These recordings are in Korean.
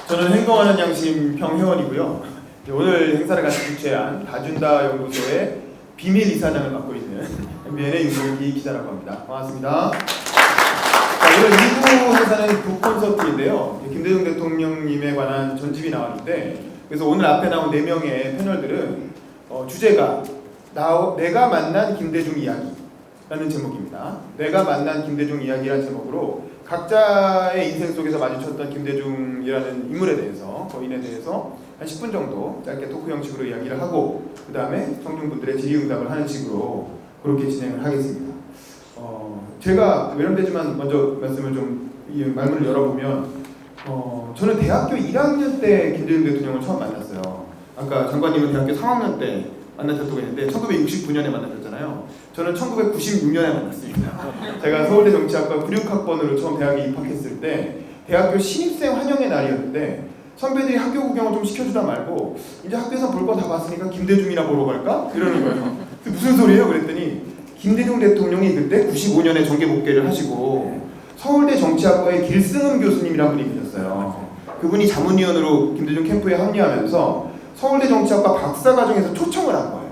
저는 행동하는 양심 평회원이고요. 오늘 행사를 같이 주최한 다준다 연구소의 비밀 이사장을 맡고 있는 MBN의 윤동기 기자라고 합니다. 반갑습니다. 자, 오늘 2부 행사는 북콘서트인데요. 김대중 대통령님에 관한 전집이 나왔는데, 그래서 오늘 앞에 나온 4명의 패널들은 주제가 내가 만난 김대중 이야기라는 제목입니다. 내가 만난 김대중 이야기라는 제목으로 각자의 인생 속에서 마주쳤던 김대중이라는 인물에 대해서, 거인에 대해서 한 10분 정도 짧게 토크 형식으로 이야기를 하고, 그 다음에 청중분들의 질의응답을 하는 식으로 그렇게 진행을 하겠습니다. 제가 외람되지만 먼저 말씀을 좀 말문을 열어보면, 저는 대학교 1학년 때 김대중 대통령을 처음 만났어요. 아까 장관님은 대학교 3학년 때 만나셨다고 했는데 1969년에 만나셨잖아요. 저는 1996년에 만났습니다. 제가 서울대 정치학과 96학번으로 처음 대학에 입학했을 때 대학교 신입생 환영의 날이었는데, 선배들이 학교 구경을 좀 시켜주다 말고 이제 학교에서 볼 거 다 봤으니까 김대중이나 보러 갈까? 이러는 거예요. 무슨 소리예요? 그랬더니 김대중 대통령이 그때 95년에 정계 복귀를 하시고 서울대 정치학과의 길승은 교수님이라는 분이 계셨어요. 그분이 자문위원으로 김대중 캠프에 합류하면서 서울대 정치학과 박사과정에서 초청을 한 거예요.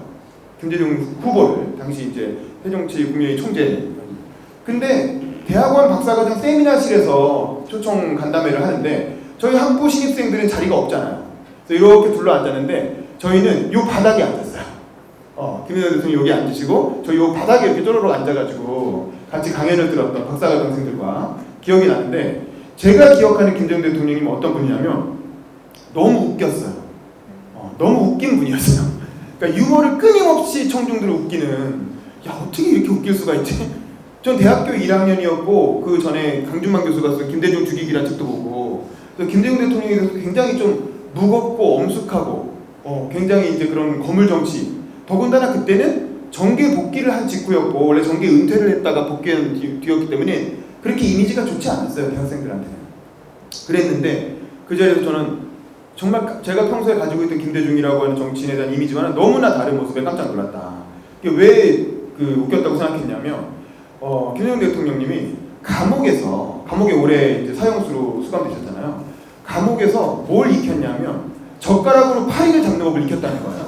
김대중 후보를, 당시 이제 새정치국민회의 총재. 근데 대학원 박사과정 세미나실에서 초청 간담회를 하는데 저희 학부 신입생들은 자리가 없잖아요. 그래서 이렇게 둘러 앉았는데 저희는 요 바닥에 앉았어요. 김대중 대통령이 여기 앉으시고 저희 요 바닥에 이렇게 쪼르륵 앉아가지고 같이 강연을 들었던 박사과정생들과 기억이 나는데, 제가 기억하는 김대중 대통령님은 어떤 분이냐면 너무 웃겼어요. 너무 웃긴 분이었어요. 그러니까 유머를 끊임없이 청중들을 웃기는, 야 어떻게 이렇게 웃길 수가 있지? 전 대학교 1학년이었고 그 전에 강준만 교수가 쓴 김대중 죽이기라는 책도 보고, 김대중 대통령에 대해서 굉장히 좀 무겁고 엄숙하고 굉장히 이제 그런 거물 정치, 더군다나 그때는 정계 복귀를 한 직후였고 원래 정계 은퇴를 했다가 복귀한 뒤였기 때문에 그렇게 이미지가 좋지 않았어요, 대학생들한테는. 그랬는데 그 자리에서 저는 정말 제가 평소에 가지고 있던 김대중이라고 하는 정치인에 대한 이미지와는 너무나 다른 모습에 깜짝 놀랐다. 왜 웃겼다고 생각했냐면, 김대중 대통령님이 감옥에 오래 이제 사형수로 수감되셨잖아요. 감옥에서 뭘 익혔냐면 젓가락으로 파리를 잡는 법을 익혔다는 거예요.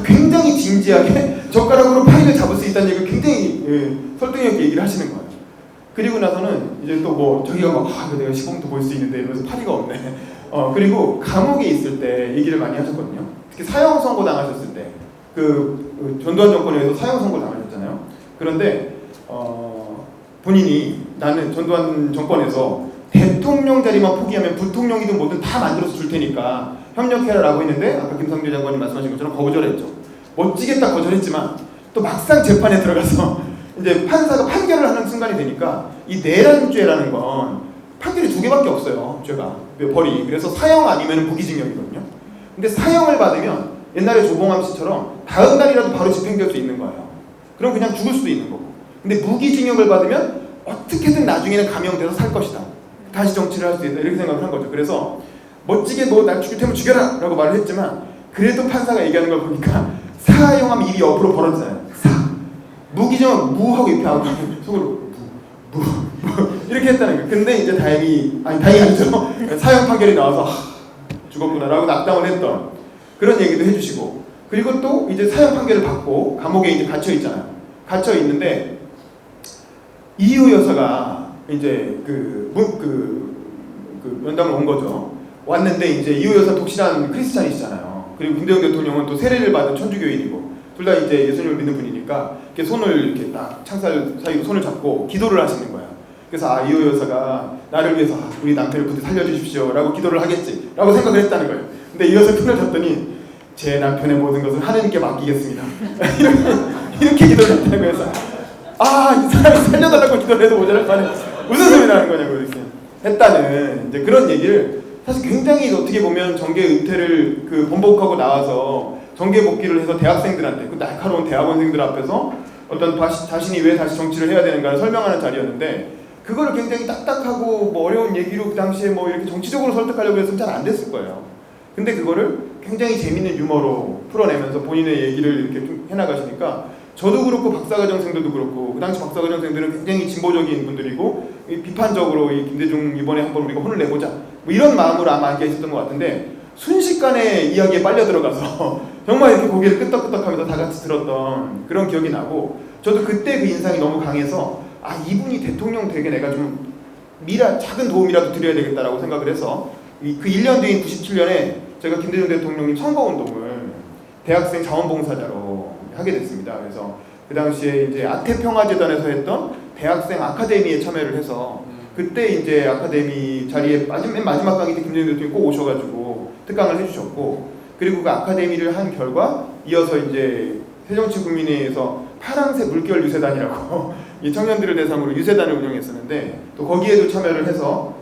굉장히 진지하게 젓가락으로 파리를 잡을 수 있다는 얘기를 굉장히 설득력 있게 얘기를 하시는 거예요. 그리고 나서는 이제 또 저기가 내가 시공도 볼 수 있는데 이러면서 파리가 없네. 그리고 감옥에 있을 때 얘기를 많이 하셨거든요. 특히 사형 선고 당하셨을 때, 전두환 정권에 의해서 사형 선고 당하셨잖아요. 그런데 본인이 나는 전두환 정권에서 대통령 자리만 포기하면 부통령이든 뭐든 다 만들어서 줄 테니까 협력해라라고 했는데, 아까 김성재 장관님 말씀하신 것처럼 거절했죠. 멋지게 딱 거절했지만 또 막상 재판에 들어가서 이제 판사가 판결을 하는 순간이 되니까 이 내란죄라는 건 판결이 2개밖에 없어요. 죄가 벌이. 그래서 사형 아니면 무기징역이거든요. 근데 사형을 받으면 옛날에 조봉암 씨처럼 다음 날이라도 바로 집행될 수 있는 거예요. 그럼 그냥 죽을 수도 있는 거고. 근데 무기징역을 받으면 어떻게든 나중에는 감형돼서 살 것이다. 다시 정치를 할 수 있다. 이렇게 생각을 한 거죠. 그래서 멋지게 날 죽일 테면 죽여라! 라고 말을 했지만 그래도 판사가 얘기하는 걸 보니까 사형하면 입이 옆으로 벌어지잖아요. 무기징역 무하고 이렇게 하고 속으로 무 이렇게 했다는 거예요. 근데 이제 다행히 아니죠. 사형 판결이 나와서 죽었구나 라고 낙담을 했던 그런 얘기도 해주시고, 그리고 또 이제 사형 판결을 받고 감옥에 이제 갇혀 있잖아요. 갇혀 있는데 이유 여사가 이제 면담을 온 거죠. 왔는데 이제 이유 여사 독실한 크리스찬이시잖아요. 그리고 김대중 대통령은 또 세례를 받은 천주교인이고 둘 다 이제 예수님을 믿는 분이니까 이렇게 손을 이렇게 딱 창살 사이로 손을 잡고 기도를 하시는 거예요. 그래서 이유 여사가 나를 위해서 우리 남편을 부디 살려주십시오 라고 기도를 하겠지 라고 생각을 했다는 거예요. 근데 이 여사 손을 잡더니 제 남편의 모든 것을 하느님께 맡기겠습니다. 이렇게 기도를 했다는 거예요. 이 사람이 살려달라고 기도를 해도 모자랄 만에 무슨 소리 나는 거냐고 이렇게 했다는 이제 그런 얘기를, 사실 굉장히 어떻게 보면 정계 은퇴를 번복하고 나와서 정계 복귀를 해서 대학생들한테, 날카로운 대학원생들 앞에서 어떤 자신이 왜 다시 정치를 해야 되는가를 설명하는 자리였는데, 그거를 굉장히 딱딱하고 어려운 얘기로 그 당시에 이렇게 정치적으로 설득하려고 해서 잘 안 됐을 거예요. 근데 그거를 굉장히 재밌는 유머로 풀어내면서 본인의 얘기를 이렇게 좀 해나가시니까, 저도 그렇고 박사과정생들도 그렇고 그 당시 박사과정생들은 굉장히 진보적인 분들이고 비판적으로 이 김대중 이번에 한번 우리가 혼을 내보자 뭐 이런 마음으로 아마 앉아 있었던 것 같은데 순식간에 이야기에 빨려 들어가서 정말 이렇게 고개를 끄덕끄덕하면서 다 같이 들었던 그런 기억이 나고 저도 그때 그 인상이 너무 강해서 이분이 대통령 되게 내가 좀 작은 도움이라도 드려야 되겠다라고 생각을 해서 그 1년 뒤인 97년에 제가 김대중 대통령님 선거운동을 대학생 자원봉사자로 하게 됐습니다. 그래서 그 당시에 이제 아태평화재단에서 했던 대학생 아카데미에 참여를 해서 그때 이제 아카데미 자리에 맨 마지막 강의 때 김대중 대통령이 꼭 오셔가지고 특강을 해주셨고 그리고 그 아카데미를 한 결과 이어서 이제 새정치국민회의에서 파랑새 물결 유세단이라고 이 청년들을 대상으로 유세단을 운영했었는데 또 거기에도 참여를 해서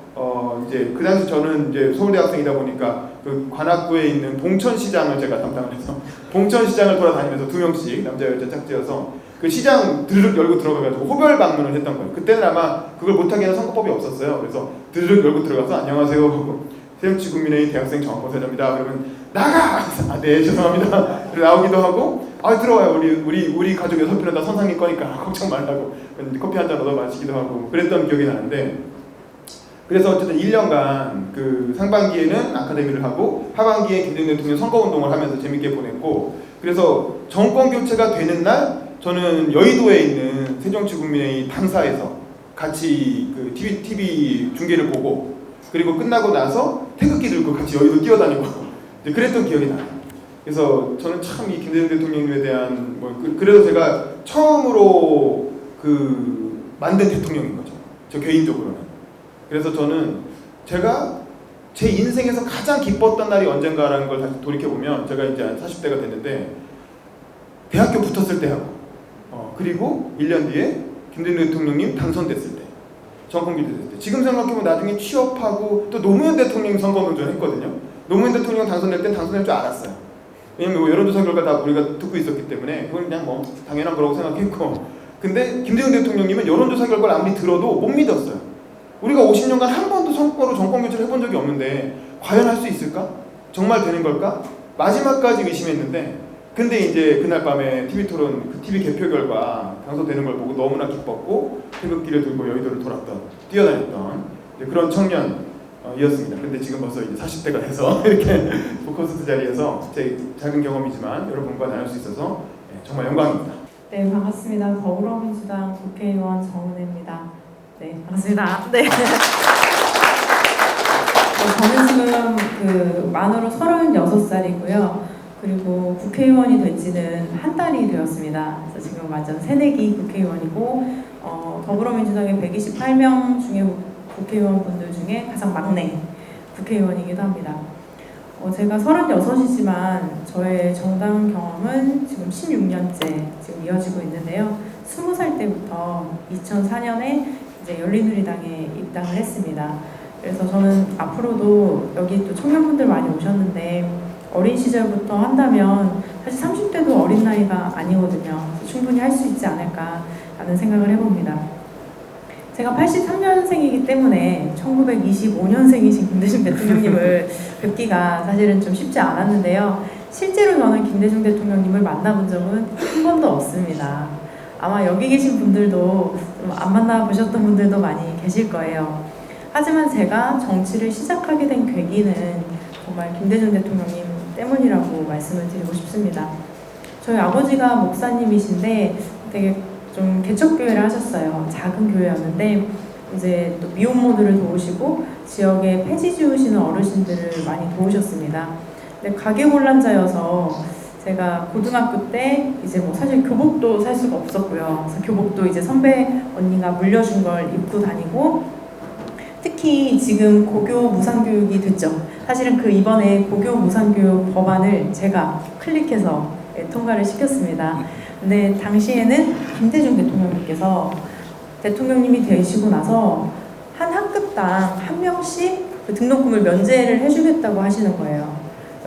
이제 그 당시 저는 이제 서울대학생이다 보니까 그 관악구에 있는 봉천시장을 제가 담당을 해서 봉천시장을 돌아다니면서 2명씩 남자 여자 짝지어서 그 시장 드르륵 열고 들어가가지고 호별 방문을 했던 거예요. 그때는 아마 그걸 못하게 하는 선거법이 없었어요. 그래서 드르륵 열고 들어가서 안녕하세요 하고 새정치국민회의 대학생 정권사자입니다. 그러면 나가! 네 죄송합니다. 나오기도 하고 들어와요. 우리 가족 6편은 다 선상님 거니까 걱정 말라고 커피 한잔 얻어 마시기도 하고 그랬던 기억이 나는데 그래서 어쨌든 1년간 그 상반기에는 아카데미를 하고 하반기에 김대중 대통령 선거운동을 하면서 재밌게 보냈고 그래서 정권 교체가 되는 날 저는 여의도에 있는 새정치국민회의 당사에서 같이 그 TV 중계를 보고 그리고 끝나고 나서 태극기 들고 같이 여의도 뛰어다니고 그랬던 기억이 나요. 그래서 저는 참 이 김대중 대통령님에 대한 그래서 제가 처음으로 그 만든 대통령인 거죠. 저 개인적으로는. 그래서 저는 제가 제 인생에서 가장 기뻤던 날이 언젠가라는 걸 다시 돌이켜보면 제가 이제 40대가 됐는데 대학교 붙었을 때 하고 그리고 1년 뒤에 김대중 대통령님 당선됐을 때 정권 교체됐을 때 지금 생각해보면 나중에 취업하고 또 노무현 대통령 선거운동 했거든요. 노무현 대통령 당선될 땐 당선될 줄 알았어요. 왜냐면 여론조사 결과 다 우리가 듣고 있었기 때문에 그건 그냥 당연한 거라고 생각했고 근데 김대중 대통령님은 여론조사 결과를 아무리 들어도 못 믿었어요. 우리가 50년간 한 번도 선거로 정권 교체를 해본 적이 없는데 과연 할 수 있을까? 정말 되는 걸까? 마지막까지 의심했는데 근데 이제 그날 밤에 TV 토론 그 TV 개표 결과 당선되는 걸 보고 너무나 기뻤고 태극기를 들고 여의도를 뛰어다녔던 그런 청년이었습니다. 근데 지금 벌써 이제 40대가 돼서 이렇게 포커스트 자리에서 제 작은 경험이지만 여러분과 나눌 수 있어서 정말 영광입니다. 네, 반갑습니다. 더불어민주당 국회의원 정은혜입니다. 네, 반갑습니다. 네. 저는 지금 그 만으로 36살이고요. 그리고 국회의원이 된 지는 한 달이 되었습니다. 그래서 지금 완전 새내기 국회의원이고 더불어민주당의 128명 중에 국회의원분들 중에 가장 막내 국회의원이기도 합니다. 제가 36이지만 저의 정당 경험은 지금 16년째 지금 이어지고 있는데요. 20살 때부터 2004년에 이제 열린우리당에 입당을 했습니다. 그래서 저는 앞으로도 여기 또 청년분들 많이 오셨는데 어린 시절부터 한다면 사실 30대도 어린 나이가 아니거든요. 충분히 할 수 있지 않을까라는 생각을 해봅니다. 제가 83년생이기 때문에 1925년생이신 김대중 대통령님을 뵙기가 사실은 좀 쉽지 않았는데요. 실제로 저는 김대중 대통령님을 만나본 적은 한 번도 없습니다. 아마 여기 계신 분들도 안 만나보셨던 분들도 많이 계실 거예요. 하지만 제가 정치를 시작하게 된 계기는 정말 김대중 대통령님 때문이라고 말씀을 드리고 싶습니다. 저희 아버지가 목사님이신데 되게 좀 개척교회를 하셨어요. 작은 교회였는데 이제 또 미혼모들을 도우시고 지역에 폐지 지우시는 어르신들을 많이 도우셨습니다. 근데 가계혼란자여서 제가 고등학교 때 이제 사실 교복도 살 수가 없었고요. 그래서 교복도 이제 선배 언니가 물려준 걸 입고 다니고 특히 지금 고교 무상교육이 됐죠. 사실은 그 이번에 고교 무상교육 법안을 제가 클릭해서 통과를 시켰습니다. 근데 당시에는 김대중 대통령님께서 대통령님이 되시고 나서 한 학급당 한 명씩 그 등록금을 면제를 해주겠다고 하시는 거예요.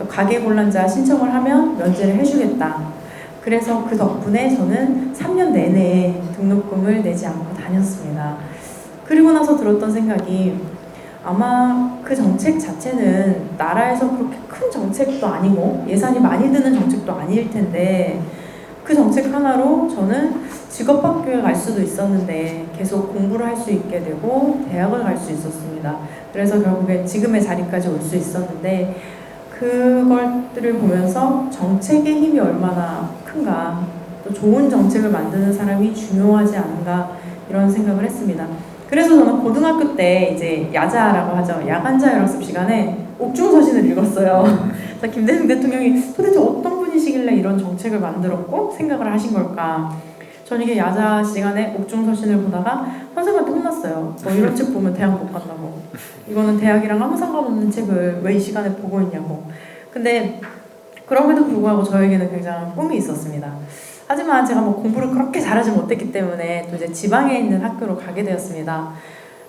가계곤란자 신청을 하면 면제를 해주겠다. 그래서 그 덕분에 저는 3년 내내 등록금을 내지 않고 다녔습니다. 그리고 나서 들었던 생각이 아마 그 정책 자체는 나라에서 그렇게 큰 정책도 아니고 예산이 많이 드는 정책도 아닐 텐데 그 정책 하나로 저는 직업학교에 갈 수도 있었는데 계속 공부를 할 수 있게 되고 대학을 갈 수 있었습니다. 그래서 결국에 지금의 자리까지 올 수 있었는데 그것들을 보면서 정책의 힘이 얼마나 큰가, 또 좋은 정책을 만드는 사람이 중요하지 않은가 이런 생각을 했습니다. 그래서 저는 고등학교 때 이제 야자라고 하죠. 야간 자율학습 시간에 옥중서신을 읽었어요. 그래서 김대중 대통령이 도대체 어떤 분이시길래 이런 정책을 만들었고 생각을 하신 걸까? 저는 이게 야자 시간에 옥중서신을 보다가 선생님한테 혼났어요. 뭐 이런 책 보면 대학 못 간다고. 이거는 대학이랑 아무 상관없는 책을 왜 이 시간에 보고 있냐고. 근데 그럼에도 불구하고 저에게는 굉장한 꿈이 있었습니다. 하지만 제가 뭐 공부를 그렇게 잘하지 못했기 때문에 또 이제 지방에 있는 학교로 가게 되었습니다.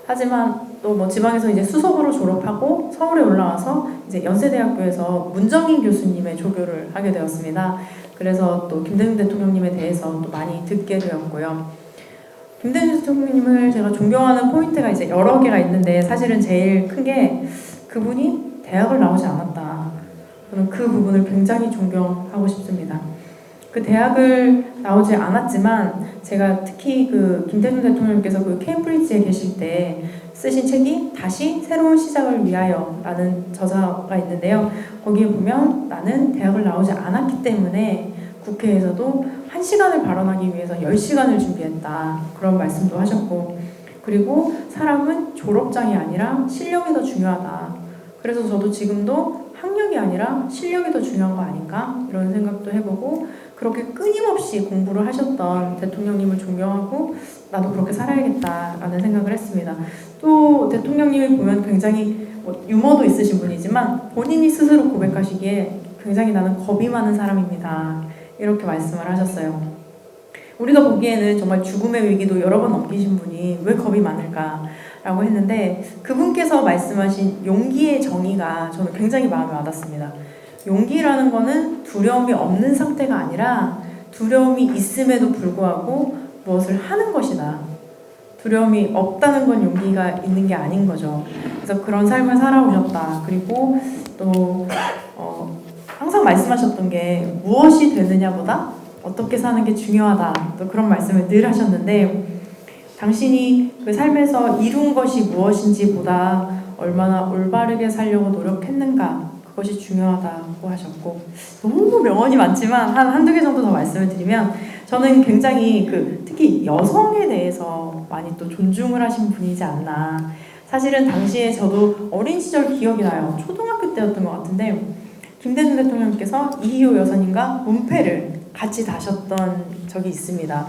하지만 또 뭐 지방에서 이제 수석으로 졸업하고 서울에 올라와서 이제 연세대학교에서 문정인 교수님의 조교를 하게 되었습니다. 그래서 또 김대중 대통령님에 대해서 또 많이 듣게 되었고요. 김대중 대통령님을 제가 존경하는 포인트가 이제 여러 개가 있는데 사실은 제일 큰 게 그분이 대학을 나오지 않았다. 저는 그 부분을 굉장히 존경하고 싶습니다. 그 대학을 나오지 않았지만 제가 특히 그 김대중 대통령께서 그 케임브리지에 계실 때 쓰신 책이 다시 새로운 시작을 위하여라는 저자가 있는데요. 거기에 보면 나는 대학을 나오지 않았기 때문에 국회에서도 1시간을 발언하기 위해서 10시간을 준비했다. 그런 말씀도 하셨고, 그리고 사람은 졸업장이 아니라 실력이 더 중요하다. 그래서 저도 지금도 학력이 아니라 실력이 더 중요한 거 아닌가? 이런 생각도 해보고, 그렇게 끊임없이 공부를 하셨던 대통령님을 존경하고 나도 그렇게 살아야겠다라는 생각을 했습니다. 또 대통령님을 보면 굉장히 뭐 유머도 있으신 분이지만 본인이 스스로 고백하시기에 굉장히 나는 겁이 많은 사람입니다. 이렇게 말씀을 하셨어요. 우리가 보기에는 정말 죽음의 위기도 여러 번 넘기신 분이 왜 겁이 많을까라고 했는데 그분께서 말씀하신 용기의 정의가 저는 굉장히 마음에 와닿습니다. 용기라는 거는 두려움이 없는 상태가 아니라 두려움이 있음에도 불구하고 무엇을 하는 것이다. 두려움이 없다는 건 용기가 있는 게 아닌 거죠. 그래서 그런 삶을 살아오셨다. 그리고 또 항상 말씀하셨던 게 무엇이 되느냐보다 어떻게 사는 게 중요하다. 또 그런 말씀을 늘 하셨는데 당신이 그 삶에서 이룬 것이 무엇인지 보다 얼마나 올바르게 살려고 노력했는가 그것이 중요하다고 하셨고 너무 명언이 많지만 한두 개 정도 더 말씀을 드리면 저는 굉장히 특히 여성에 대해서 많이 또 존중을 하신 분이지 않나. 사실은 당시에 저도 어린 시절 기억이 나요. 초등학교 때였던 것 같은데 김대중 대통령께서 이희호 여사님과 문패를 같이 다셨던 적이 있습니다.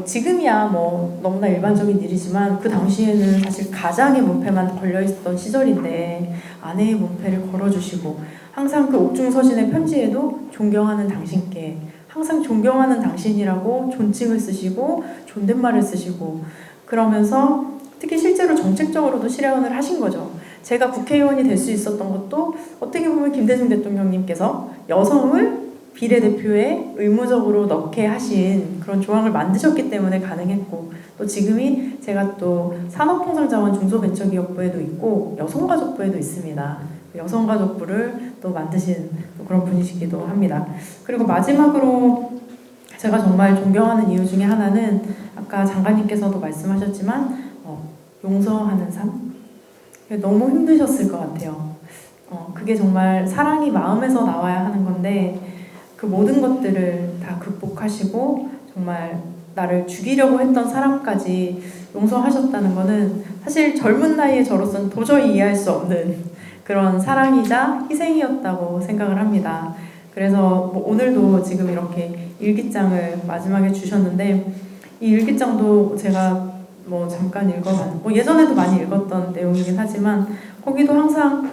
지금이야 뭐 너무나 일반적인 일이지만 그 당시에는 사실 가장의 문패만 걸려있었던 시절인데 아내의 문패를 걸어주시고 항상 그 옥중서신의 편지에도 존경하는 당신께 항상 존경하는 당신이라고 존칭을 쓰시고 존댓말을 쓰시고 그러면서 특히 실제로 정책적으로도 실현을 하신 거죠. 제가 국회의원이 될 수 있었던 것도 어떻게 보면 김대중 대통령님께서 여성을 비례대표에 의무적으로 넣게 하신 그런 조항을 만드셨기 때문에 가능했고 또 지금이 제가 또 산업통상자원 중소벤처기업부에도 있고 여성가족부에도 있습니다. 여성가족부를 또 만드신 또 그런 분이시기도 합니다. 그리고 마지막으로 제가 정말 존경하는 이유 중에 하나는 아까 장관님께서도 말씀하셨지만 용서하는 삶? 너무 힘드셨을 것 같아요. 그게 정말 사랑이 마음에서 나와야 하는 건데 그 모든 것들을 다 극복하시고 정말 나를 죽이려고 했던 사람까지 용서하셨다는 거는 사실 젊은 나이에 저로서는 도저히 이해할 수 없는 그런 사랑이자 희생이었다고 생각을 합니다. 그래서 뭐 오늘도 지금 이렇게 일기장을 마지막에 주셨는데 이 일기장도 제가 뭐 잠깐 읽어봤고 예전에도 많이 읽었던 내용이긴 하지만 거기도 항상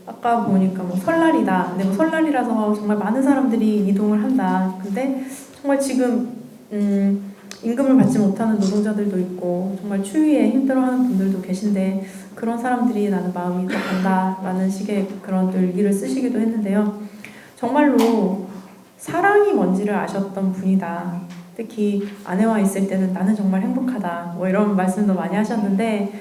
아까 보니까 뭐 설날이다. 근데 뭐 설날이라서 정말 많은 사람들이 이동을 한다. 근데 정말 지금 임금을 받지 못하는 노동자들도 있고 정말 추위에 힘들어하는 분들도 계신데 그런 사람들이 나는 마음이 더 간다라는 식의 그런 또 일기를 쓰시기도 했는데요. 정말로 사랑이 뭔지를 아셨던 분이다. 특히 아내와 있을 때는 나는 정말 행복하다. 뭐 이런 말씀도 많이 하셨는데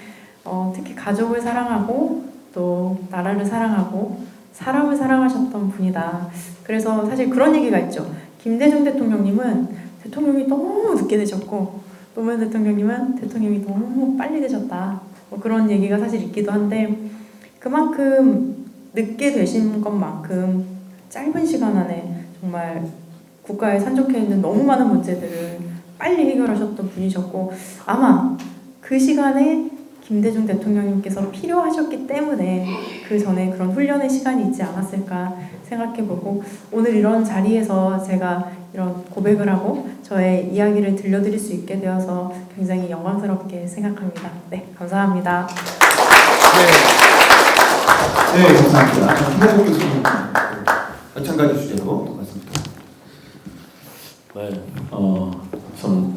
특히 가족을 사랑하고 또 나라를 사랑하고 사람을 사랑하셨던 분이다. 그래서 사실 그런 얘기가 있죠. 김대중 대통령님은 대통령이 너무 늦게 되셨고 노무현 대통령님은 대통령이 너무 빨리 되셨다. 뭐 그런 얘기가 사실 있기도 한데 그만큼 늦게 되신 것만큼 짧은 시간 안에 정말 국가에 산적해 있는 너무 많은 문제들을 빨리 해결하셨던 분이셨고 아마 그 시간에 김대중 대통령님께서 필요하셨기 때문에 그 전에 그런 훈련의 시간이 있지 않았을까 생각해보고 오늘 이런 자리에서 제가 이런 고백을 하고 저의 이야기를 들려드릴 수 있게 되어서 굉장히 영광스럽게 생각합니다. 네, 감사합니다. 네, 감사합니다. 김혜복 교수님 마찬가지 주제로 똑같습니다. 네, 참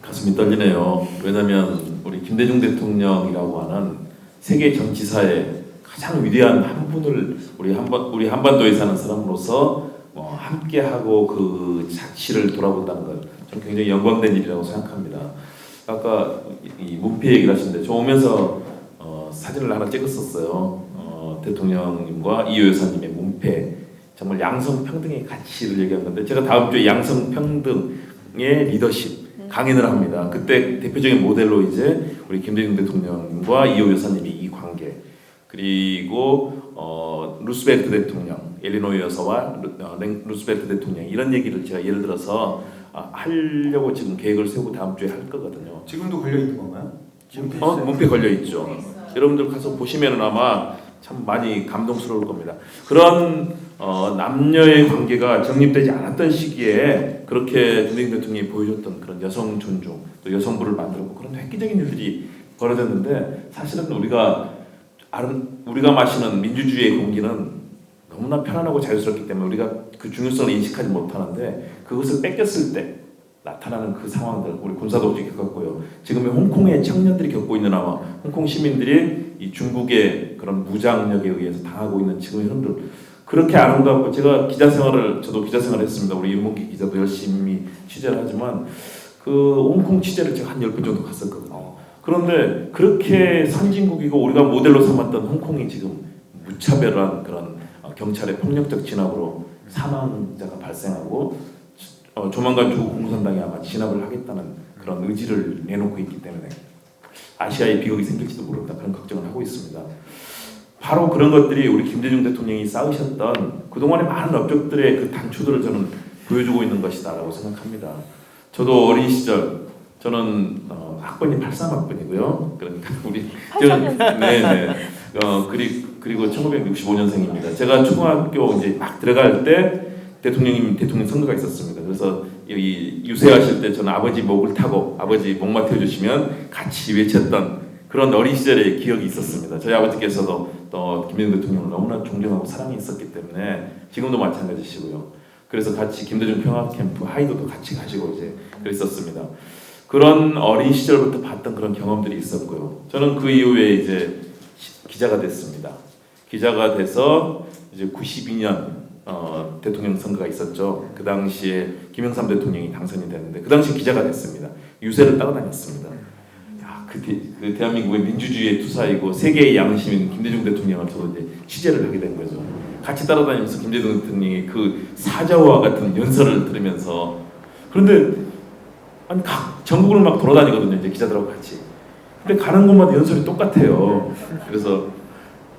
가슴이 떨리네요. 왜냐하면 우리 김대중 대통령이라고 하는 세계 정치사에 가장 위대한 한 분을 우리 한반도에 사는 사람으로서 함께하고 그 자취를 돌아본다는 것, 저는 굉장히 영광된 일이라고 생각합니다. 아까 이 문패 얘기를 하시는데 저 오면서 사진을 하나 찍었었어요. 대통령님과 이호 여사님의 문패, 정말 양성평등의 가치를 얘기한 건데 제가 다음 주에 양성평등의 리더십 강연을 합니다. 그때 대표적인 모델로 이제 우리 김대중 대통령과 이호 여사님이 이 관계, 그리고 루스벨트 대통령, 엘리노이 여사와 루스벨트 대통령 이런 얘기를 제가 예를 들어서 하려고 지금 계획을 세우고 다음 주에 할 거거든요. 지금도 걸려 있는 건가요? 문패 걸려 있죠. 여러분들 가서 보시면 아마 참 많이 감동스러울 겁니다. 그런 남녀의 관계가 정립되지 않았던 시기에 그렇게 김대중 대통령이 보여줬던 그런 여성 존중, 또 여성부를 만들고 그런 획기적인 일들이 벌어졌는데 사실은 우리가 마시는 민주주의의 공기는 너무나 편안하고 자유스럽기 때문에 우리가 그 중요성을 인식하지 못하는데 그것을 뺏겼을 때 나타나는 그 상황들 우리 군사도 겪었고요. 지금의 홍콩의 청년들이 겪고 있는 아마 홍콩 시민들이 이 중국의 그런 무장력에 의해서 당하고 있는 지금 흐름들 그렇게 아름답고 저도 기자 생활을 했습니다. 우리 윤문기 기자도 열심히 취재를 하지만 그 홍콩 취재를 제가 한 10번 정도 갔었거든요. 그런데 그렇게 선진국이고 우리가 모델로 삼았던 홍콩이 지금 무차별한 그런 경찰의 폭력적 진압으로 사망자가 발생하고 조만간 조국 공산당이 아마 진압을 하겠다는 그런 의지를 내놓고 있기 때문에 아시아에 비극이 생길지도 모른다 그런 걱정을 하고 있습니다. 바로 그런 것들이 우리 김대중 대통령이 쌓으셨던 그동안의 많은 업적들의 그 단초들을 저는 보여주고 있는 것이다라고 생각합니다. 저도 어린 시절 저는 학번이 83학번이고요. 그러니까 우리 83년생. 네네. 그리고 1965년생입니다. 제가 초등학교 이제 막 들어갈 때 대통령 선거가 있었습니다. 그래서 이 유세하실 때 저는 아버지 목을 타고 아버지 목만 태워주시면 같이 외쳤던 그런 어린 시절의 기억이 있었습니다. 저희 아버지께서도 또 김대중 대통령을 너무나 존경하고 사랑했었기 때문에 지금도 마찬가지시고요. 그래서 같이 김대중 평화 캠프 하이도도 같이 가시고 이제 그랬었습니다. 그런 어린 시절부터 봤던 그런 경험들이 있었고요. 저는 그 이후에 이제 기자가 됐습니다. 기자가 돼서 이제 92년 대통령 선거가 있었죠. 그 당시에 김영삼 대통령이 당선이 됐는데 그 당시 기자가 됐습니다. 유세를 따라다녔습니다. 그 대한민국의 민주주의의 투사이고 세계의 양심인 김대중 대통령을 저도 이제 취재를 하게 된 거죠. 같이 따라다니면서 김대중 대통령의 그 사자와 같은 연설을 들으면서 그런데 아니 전국을 막 돌아다니거든요. 이제 기자들하고 같이. 근데 가는 곳마다 연설이 똑같아요. 그래서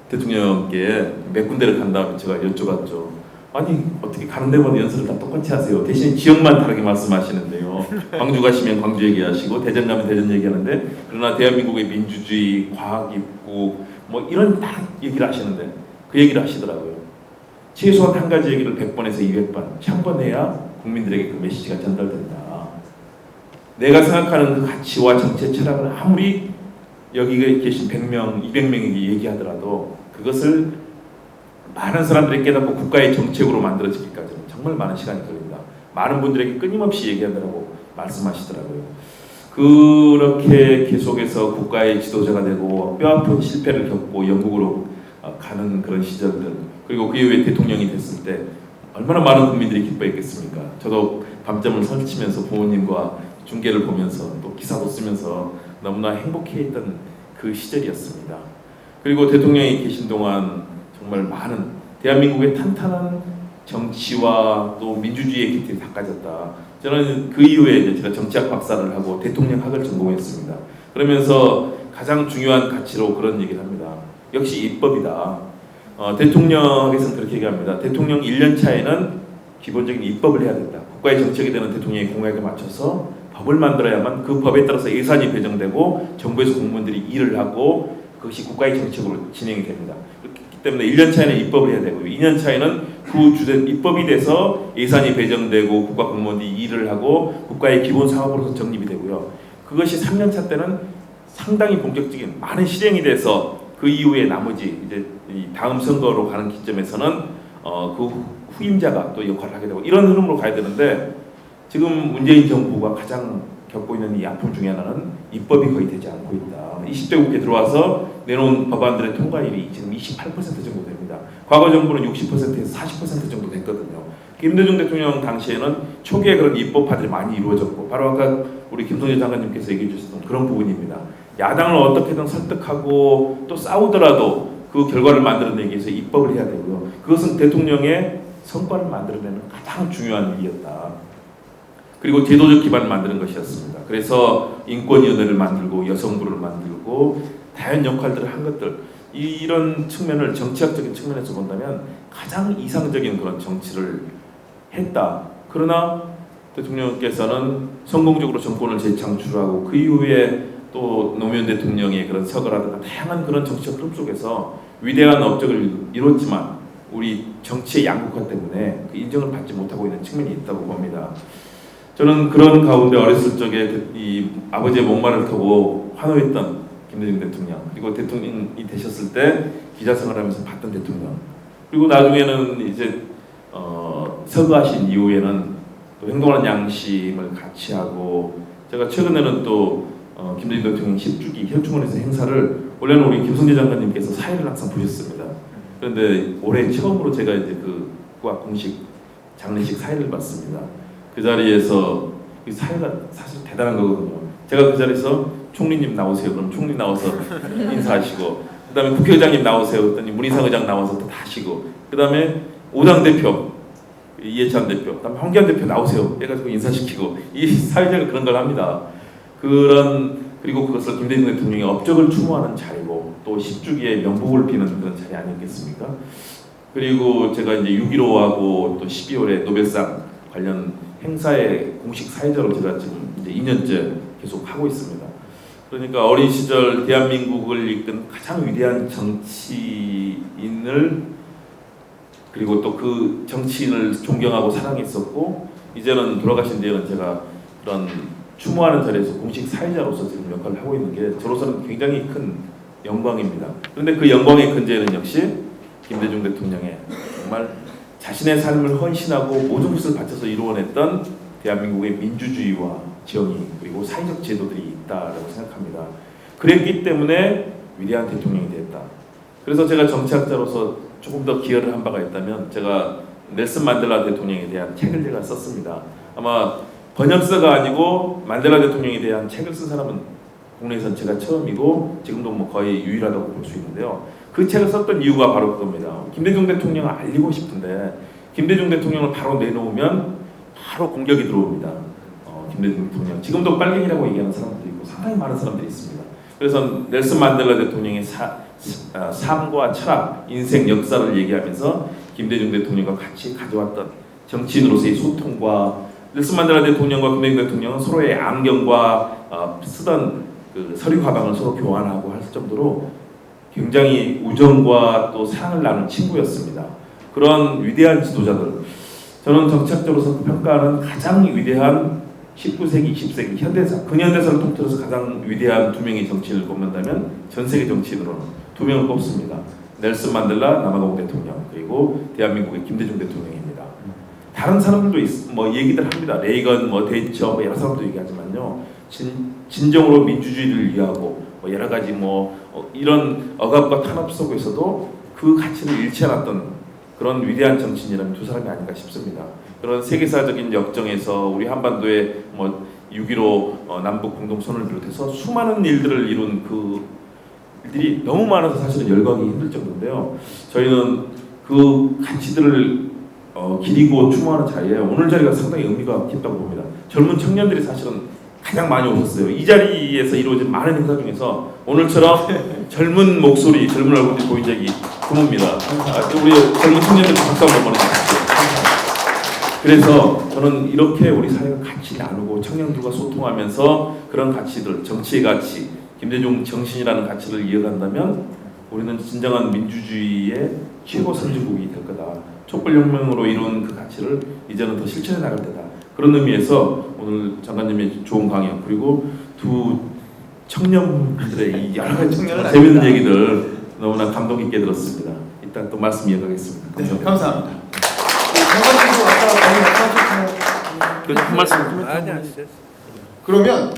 대통령께 몇 군데를 간다면 제가 여쭤봤죠. 아니 어떻게 가는 데마다 연설을 다 똑같이 하세요. 대신 지역만 다르게 말씀하시는데요. 광주 가시면 광주 얘기하시고 대전 가면 대전 얘기하는데 그러나 대한민국의 민주주의, 과학입국 뭐 이런 다 얘기를 하시는데 그 얘기를 하시더라고요. 최소한 한 가지 얘기를 100번에서 200번 1000번 해야 국민들에게 그 메시지가 전달된다. 내가 생각하는 그 가치와 정치 철학을 아무리 여기 계신 100명, 200명에게 얘기하더라도 그것을 많은 사람들이 깨닫고 국가의 정책으로 만들어지기까지는 정말 많은 시간이 걸립니다. 많은 분들에게 끊임없이 얘기하더라고 말씀하시더라고요. 그렇게 계속해서 국가의 지도자가 되고 뼈아픈 실패를 겪고 영국으로 가는 그런 시절들 그리고 그 이후에 대통령이 됐을 때 얼마나 많은 국민들이 기뻐했겠습니까? 저도 밤잠을 설치면서 부모님과 중계를 보면서 또 기사도 쓰면서 너무나 행복해했던 그 시절이었습니다. 그리고 대통령이 계신 동안 정말 많은 대한민국의 탄탄한 정치와 또 민주주의의 기틀이 다 까졌다. 저는 그 이후에 이제 제가 정치학 박사를 하고 대통령학을 전공했습니다. 그러면서 가장 중요한 가치로 그런 얘기를 합니다. 역시 입법이다. 대통령에서는 그렇게 얘기합니다. 대통령 1년 차에는 기본적인 입법을 해야 된다. 국가의 정책이 되는 대통령의 공약에 맞춰서 법을 만들어야만 그 법에 따라서 예산이 배정되고 정부에서 공무원들이 일을 하고 그것이 국가의 정책으로 진행이 됩니다. 그렇기 때문에 1년 차에는 입법을 해야 되고요. 2년 차에는 그 주된 입법이 돼서 예산이 배정되고 국가 공무원들이 일을 하고 국가의 기본 사업으로서 정립이 되고요. 그것이 3년 차 때는 상당히 본격적인 많은 실행이 돼서 그 이후에 나머지 이제 이 다음 선거로 가는 기점에서는 그 후임자가 또 역할을 하게 되고 이런 흐름으로 가야 되는데 지금 문재인 정부가 가장 겪고 있는 이 아픔 중에 하나는 입법이 거의 되지 않고 있다. 20대 국회 들어와서 내놓은 법안들의 통과율이 지금 28% 정도 됩니다. 과거 정부는 60%에서 40% 정도 됐거든요. 김대중 대통령 당시에는 초기에 그런 입법화들이 많이 이루어졌고 바로 아까 우리 김성재 장관님께서 얘기해 주셨던 그런 부분입니다. 야당을 어떻게든 설득하고 또 싸우더라도 그 결과를 만들어내기 위해서 입법을 해야 되고요. 그것은 대통령의 성과를 만들어내는 가장 중요한 일이었다. 그리고 제도적 기반을 만드는 것이었습니다. 그래서 인권위원회를 만들고 여성부를 만들고 다양한 역할들을 한 것들 이런 측면을 정치학적인 측면에서 본다면 가장 이상적인 그런 정치를 했다. 그러나 대통령께서는 성공적으로 정권을 재창출하고 그 이후에 또 노무현 대통령의 그런 서거라든가 다양한 그런 정치적 흐름 속에서 위대한 업적을 이뤘지만 우리 정치의 양극화 때문에 그 인정을 받지 못하고 있는 측면이 있다고 봅니다. 저는 그런 가운데 어렸을 적에 이 아버지의 목마를 타고 환호했던 김대중 대통령 그리고 대통령이 되셨을 때 기자 생활하면서 봤던 대통령 그리고 나중에는 이제 서거하신 이후에는 또 행동하는 양심을 같이 하고 제가 최근에는 또 김대중 대통령 10주기 현충원에서 행사를 원래는 우리 김성재 장관님께서 사회를 항상 보셨습니다. 그런데 올해 처음으로 제가 이제 그과 공식 장례식 사회를 봤습니다. 그 자리에서 이 사회가 사실 대단한 거거든요. 제가 그 자리에서 총리님 나오세요. 그럼 총리 나와서 인사하시고 그다음에 국회의장님 나오세요. 그랬더니 문희상 의장 나와서 또 하시고 그다음에 5당 대표 이해찬 대표, 그다음에 황교안 대표 나오세요. 해가지고 인사시키고 이 사회자가 그런 걸 합니다. 그리고 그것을 김대중 대통령이 업적을 추모하는 자리고 또 10주기에 명복을 비는 그런 자리 아니겠습니까? 그리고 제가 이제 6.15하고 또 12월에 노벨상 관련 행사의 공식 사회자로 제가 지금 이제 2년째 계속 하고 있습니다. 그러니까 어린 시절 대한민국을 이끈 가장 위대한 정치인을 그리고 또 그 정치인을 존경하고 사랑했었고 이제는 돌아가신 뒤에는 제가 그런 추모하는 자리에서 공식 사회자로서 지금 역할을 하고 있는 게 저로서는 굉장히 큰 영광입니다. 그런데 그 영광의 근저에는 역시 김대중 대통령의 정말 자신의 삶을 헌신하고 모든 것을 바쳐서 이루어냈던 대한민국의 민주주의와 정의 그리고 사회적 제도들이 있다라고 생각합니다. 그랬기 때문에 위대한 대통령이 됐다. 그래서 제가 정치학자로서 조금 더 기여를 한 바가 있다면 제가 넬슨 만델라 대통령에 대한 책을 제가 썼습니다. 아마 번역서가 아니고 만델라 대통령에 대한 책을 쓴 사람은 국내에선 제가 처음이고 지금도 뭐 거의 유일하다고 볼 수 있는데요. 그 책을 썼던 이유가 바로 그겁니다. 김대중 대통령을 알리고 싶은데 김대중 대통령을 바로 내놓으면 바로 공격이 들어옵니다. 김대중 대통령 지금도 빨갱이라고 얘기하는 사람들이 있고 상당히 많은 사람들이 있습니다. 그래서 넬슨 만델라 대통령의 삶과 철학, 인생 역사를 얘기하면서 김대중 대통령과 같이 가져왔던 정치인으로서의 소통과 넬슨 만델라 대통령과 김대중 대통령은 서로의 안경과 쓰던 그 서류 가방을 서로 교환하고 할 정도로 굉장히 우정과 또 사랑을 나눈 친구였습니다. 그런 위대한 지도자들, 저는 정치학적으로서 평가하는 가장 위대한 19세기, 20세기 현대사, 근현대사를 통틀어서 가장 위대한 두 명의 정치인을 꼽는다면 전 세계 정치인으로는 두 명을 꼽습니다. 넬슨 만델라 남아공 대통령 그리고 대한민국의 김대중 대통령입니다. 다른 사람들도 뭐 얘기들 합니다. 레이건, 뭐 대처, 뭐 여러 사람도 얘기하지만요. 진정으로 민주주의를 위하고 뭐 여러 가지 이런 억압과 탄압 속에서도 그 가치를 잃지 않았던 그런 위대한 정치인이라면 두 사람이 아닌가 싶습니다. 그런 세계사적인 역정에서 우리 한반도의 6.15 남북 공동선언을 비롯해서 수많은 일들을 이룬 그 일들이 너무 많아서 사실은 열거하기 힘들 정도인데요. 저희는 그 가치들을 기리고 추모하는 자리에 오늘 자리가 상당히 의미가 깊다고 봅니다. 젊은 청년들이 사실은 가장 많이 오셨어요. 이 자리에서 이루어진 많은 행사 중에서 오늘처럼 젊은 목소리, 젊은 얼굴이 보인 적이 드뭅니다. 우리 젊은 청년들 박수 한번 보내주십시오. 그래서 저는 이렇게 우리 사회가 같이 나누고 청년들과 소통하면서 그런 가치들, 정치의 가치, 김대중 정신이라는 가치를 이어간다면 우리는 진정한 민주주의의 최고 선진국이 될 거다. 촛불혁명으로 이룬 그 가치를 이제는 더 실천해 나갈 때다. 그런 의미에서 오늘 장관님의 좋은 강연 그리고 두 청년들의 이 여러 가지 재밌는 얘기들 너무나 감동 깊게 들었습니다. 일단 또 말씀 이어가겠습니다. 네, 감사합니다. 장관님도 아까 거의 한 말씀 그러면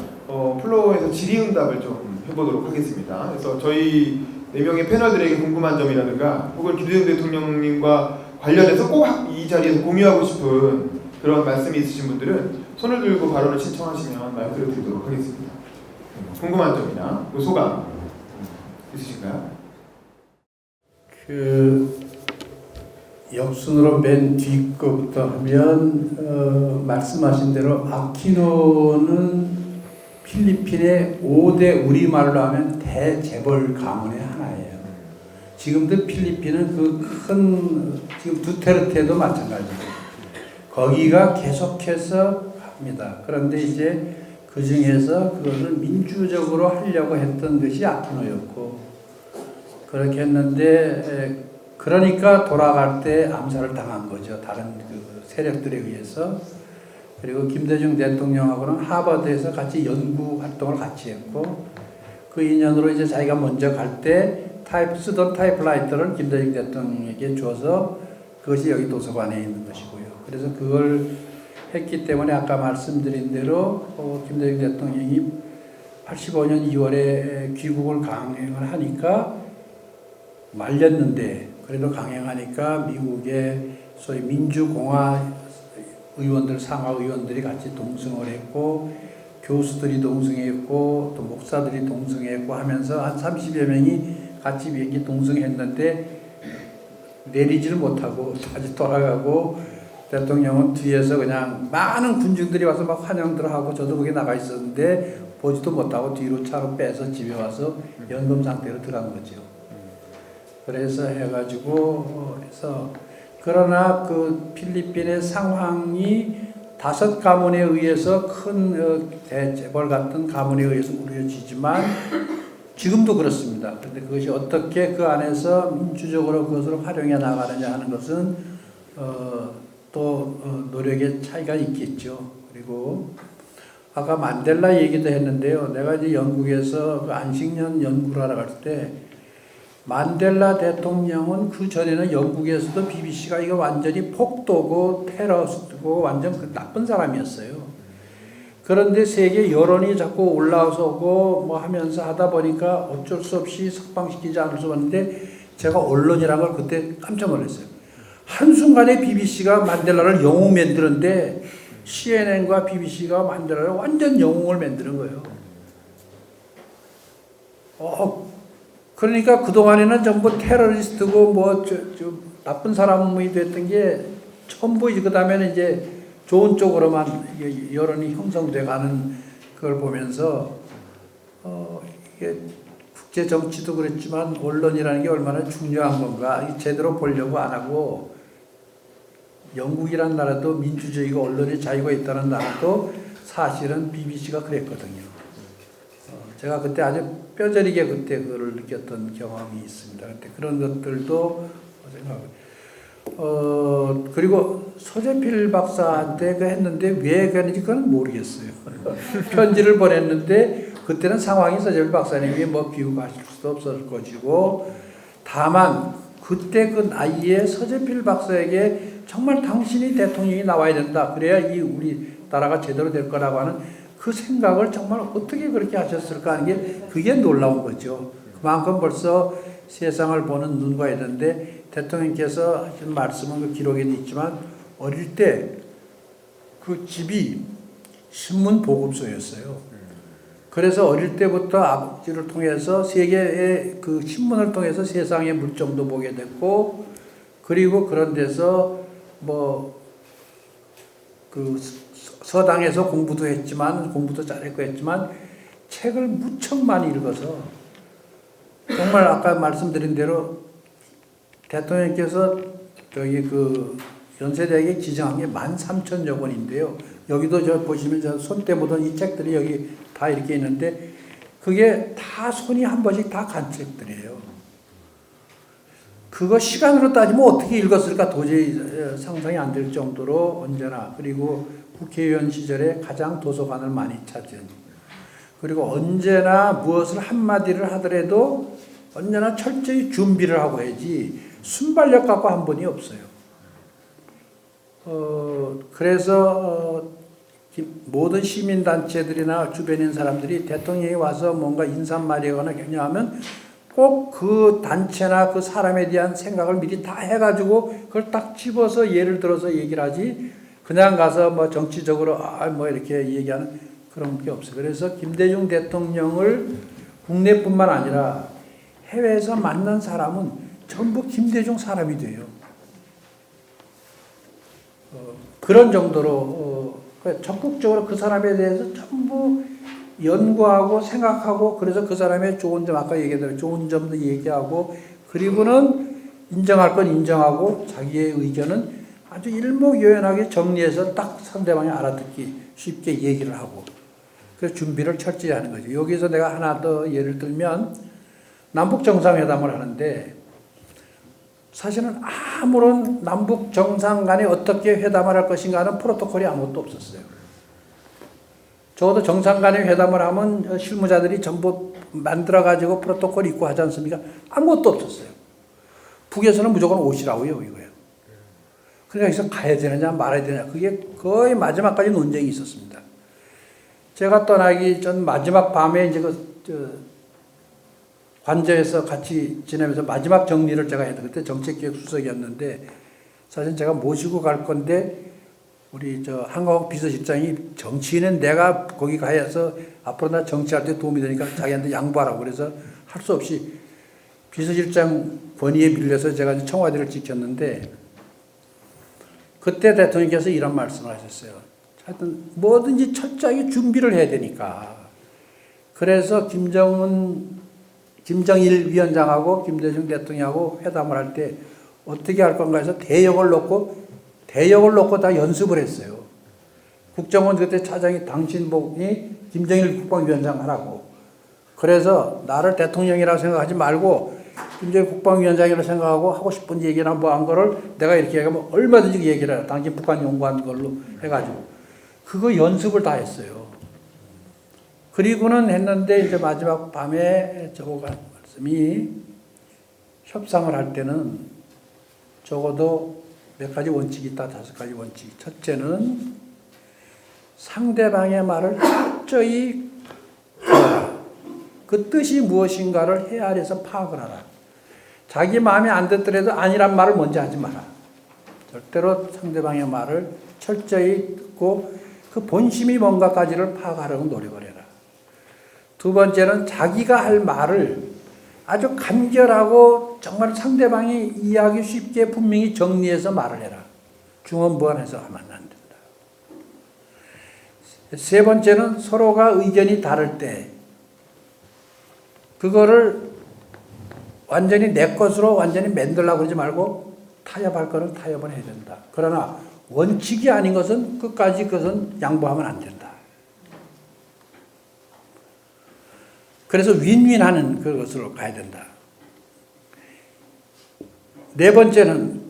플로어에서 질의응답을 좀 해보도록 하겠습니다. 그래서 저희 4명의 패널들에게 궁금한 점이라든가 혹은 김대중 대통령님과 관련해서 꼭 이 자리에서 공유하고 싶은 그런 말씀이 있으신 분들은 손을 들고 발언을 신청하시면 마이크를 드리도록 하겠습니다. 궁금한 점이나 소감 있으신가요? 옆순으로 맨 뒷거부터 하면 말씀하신 대로 아키노는 필리핀의 5대 우리말로 하면 대재벌 가문의 하나예요. 지금도 필리핀은 지금 두테르테도 마찬가지고 거기가 계속해서 합니다. 그런데 이제 그 중에서 그것을 민주적으로 하려고 했던 것이 아키노였고 그렇게 했는데 그러니까 돌아갈 때 암살을 당한 거죠. 다른 그 세력들에 의해서. 그리고 김대중 대통령하고는 하버드에서 같이 연구 활동을 같이 했고 그 인연으로 이제 자기가 먼저 갈 때 쓰던 타이프라이터를 김대중 대통령에게 줘서 그것이 여기 도서관에 있는 것이고요. 그래서 그걸 했기 때문에 아까 말씀드린 대로 김대중 대통령이 85년 2월에 귀국을 강행을 하니까 말렸는데 그래도 강행하니까 미국의 소위 민주공화 의원들, 상하 의원들이 같이 동승을 했고 교수들이 동승했고 또 목사들이 동승했고 하면서 한 30여 명이 같이 비행기 동승했는데 내리지를 못하고 다시 돌아가고 대통령은 뒤에서 그냥 많은 군중들이 와서 막 환영들 하고 저도 거기 나가 있었는데 보지도 못하고 뒤로 차로 빼서 집에 와서 연금 상태로 들어간 거죠. 그래서 해가지고 해서 그러나 그 필리핀의 상황이 5 가문에 의해서 큰 대재벌 같은 가문에 의해서 우려지지만 지금도 그렇습니다. 그런데 그것이 어떻게 그 안에서 민주적으로 그것을 활용해 나가느냐 하는 것은 또 노력의 차이가 있겠죠. 그리고 아까 만델라 얘기도 했는데요. 내가 이제 영국에서 그 안식년 연구를 하러 갈 때 만델라 대통령은 그 전에는 영국에서도 BBC가 이거 완전히 폭도고 테러스고 완전 그 나쁜 사람이었어요. 그런데 세계 여론이 자꾸 올라와서 오고 뭐 하면서 하다 보니까 어쩔 수 없이 석방시키지 않을 수 없는데 제가 언론이라는 걸 그때 깜짝 놀랐어요. 한순간에 BBC가 만델라를 영웅 만드는데 CNN과 BBC가 만델라를 완전 영웅을 만드는 거예요. 그러니까 그동안에는 전부 테러리스트고 뭐 나쁜 사람이 됐던 게 전부 그 다음에는 이제 좋은 쪽으로만 여론이 형성돼 가는 그걸 보면서 이게 국제 정치도 그렇지만 언론이라는 게 얼마나 중요한 건가 제대로 보려고 안 하고 영국이라는 나라도 민주주의가 언론의 자유가 있다는 나라도 사실은 BBC가 그랬거든요. 제가 그때 아주 뼈저리게 그때 그걸 느꼈던 경험이 있습니다. 그때 그런 것들도 생각하고 그리고 서재필 박사한테 그 했는데 왜 그랬는지 그건 모르겠어요. 편지를 보냈는데 그때는 상황이 서재필 박사님이 뭐 귀국하실 수도 없었을 것이고 다만 그때 그 나이에 서재필 박사에게 정말 당신이 대통령이 나와야 된다. 그래야 이 우리 나라가 제대로 될 거라고 하는 그 생각을 정말 어떻게 그렇게 하셨을까 하는 게 그게 놀라운 거죠. 그만큼 벌써 세상을 보는 눈과 있는데 대통령께서 하신 말씀은 그 기록에도 있지만 어릴 때 그 집이 신문 보급소였어요. 그래서 어릴 때부터 아버지를 통해서 세계의 그 신문을 통해서 세상의 물정도 보게 됐고 그리고 그런 데서 뭐 그 서당에서 공부도 했지만 공부도 잘했고 했지만 책을 무척 많이 읽어서 정말 아까 말씀드린 대로 대통령께서 저기 그 연세대학에 지정한 게 13,000여 권인데요. 여기도 저 보시면 저 손때 보던 이 책들이 여기 다 이렇게 있는데 그게 다 손이 한 번씩 다 간 책들이에요. 그거 시간으로 따지면 어떻게 읽었을까 도저히 상상이 안 될 정도로 언제나, 그리고 국회의원 시절에 가장 도서관을 많이 찾은, 그리고 언제나 무엇을 한마디를 하더라도 언제나 철저히 준비를 하고 해야지 순발력 갖고 한 번이 없어요. 그래서 모든 시민단체들이나 주변에 있는 사람들이 대통령이 와서 뭔가 인사말이하거나 격려하면 꼭 그 단체나 그 사람에 대한 생각을 미리 다 해가지고 그걸 딱 집어서 예를 들어서 얘기를 하지, 그냥 가서 뭐 정치적으로 뭐 이렇게 얘기하는 그런 게 없어요. 그래서 김대중 대통령을 국내뿐만 아니라 해외에서 만난 사람은 전부 김대중 사람이 돼요. 그런 정도로 적극적으로 그 사람에 대해서 전부 연구하고 생각하고, 그래서 그 사람의 좋은 점, 아까 얘기한 대로 좋은 점도 얘기하고, 그리고는 인정할 건 인정하고 자기의 의견은 아주 일목요연하게 정리해서 딱 상대방이 알아듣기 쉽게 얘기를 하고, 그 준비를 철저히 하는 거죠. 여기서 내가 하나 더 예를 들면 남북 정상회담을 하는데 사실은 아무런 남북 정상 간에 어떻게 회담을 할 것인가 하는 프로토콜이 아무것도 없었어요. 적어도 정상 간의 회담을 하면 실무자들이 전부 만들어가지고 프로토콜 있고 하지 않습니까? 아무것도 없었어요. 북에서는 무조건 오시라고요, 이거예요. 그러니까 여기서 가야 되느냐 말아야 되느냐, 그게 거의 마지막까지 논쟁이 있었습니다. 제가 떠나기 전 마지막 밤에 이제 관저에서 같이 지내면서 마지막 정리를 제가 했던, 그때 정책기획 수석이었는데 사실 제가 모시고 갈 건데 우리 한강욱 비서실장이 정치인은 내가 거기 가서 앞으로 나 정치할 때 도움이 되니까 자기한테 양보하라고 그래서 할 수 없이 비서실장 권위에 밀려서 제가 청와대를 지켰는데, 그때 대통령께서 이런 말씀을 하셨어요. 하여튼 뭐든지 철저하게 준비를 해야 되니까. 그래서 김정일 위원장하고 김대중 대통령하고 회담을 할 때 어떻게 할 건가 해서 대역을 놓고 다 연습을 했어요. 국정원 그때 차장이 당신복이 김정일 국방위원장 하라고. 그래서 나를 대통령이라고 생각하지 말고 김정일 국방위원장이라고 생각하고 하고 싶은 얘기나 뭐 한 거를 내가 이렇게 얘기하면 얼마든지 얘기를 해라. 당신 북한 연구한 걸로 해가지고. 그거 연습을 다 했어요. 그리고는 했는데 이제 마지막 밤에 저거 말씀이 협상을 할 때는 적어도 몇 가지 원칙이 있다, 5가지 원칙. 첫째는 상대방의 말을 철저히 들어라. 그 뜻이 무엇인가를 헤아려서 파악을 하라. 자기 마음에 안 듣더라도 아니란 말을 먼저 하지 마라. 절대로 상대방의 말을 철저히 듣고 그 본심이 뭔가까지를 파악하려고 노력을 해라. 두 번째는 자기가 할 말을 아주 간결하고 정말 상대방이 이해하기 쉽게 분명히 정리해서 말을 해라. 중언부언해서 하면 안 된다. 세 번째는 서로가 의견이 다를 때 그거를 완전히 내 것으로 완전히 만들려고 그러지 말고 타협할 거는 타협을 해야 된다. 그러나 원칙이 아닌 것은 끝까지 그것은 양보하면 안 된다. 그래서 윈윈하는 그것으로 가야 된다. 네 번째는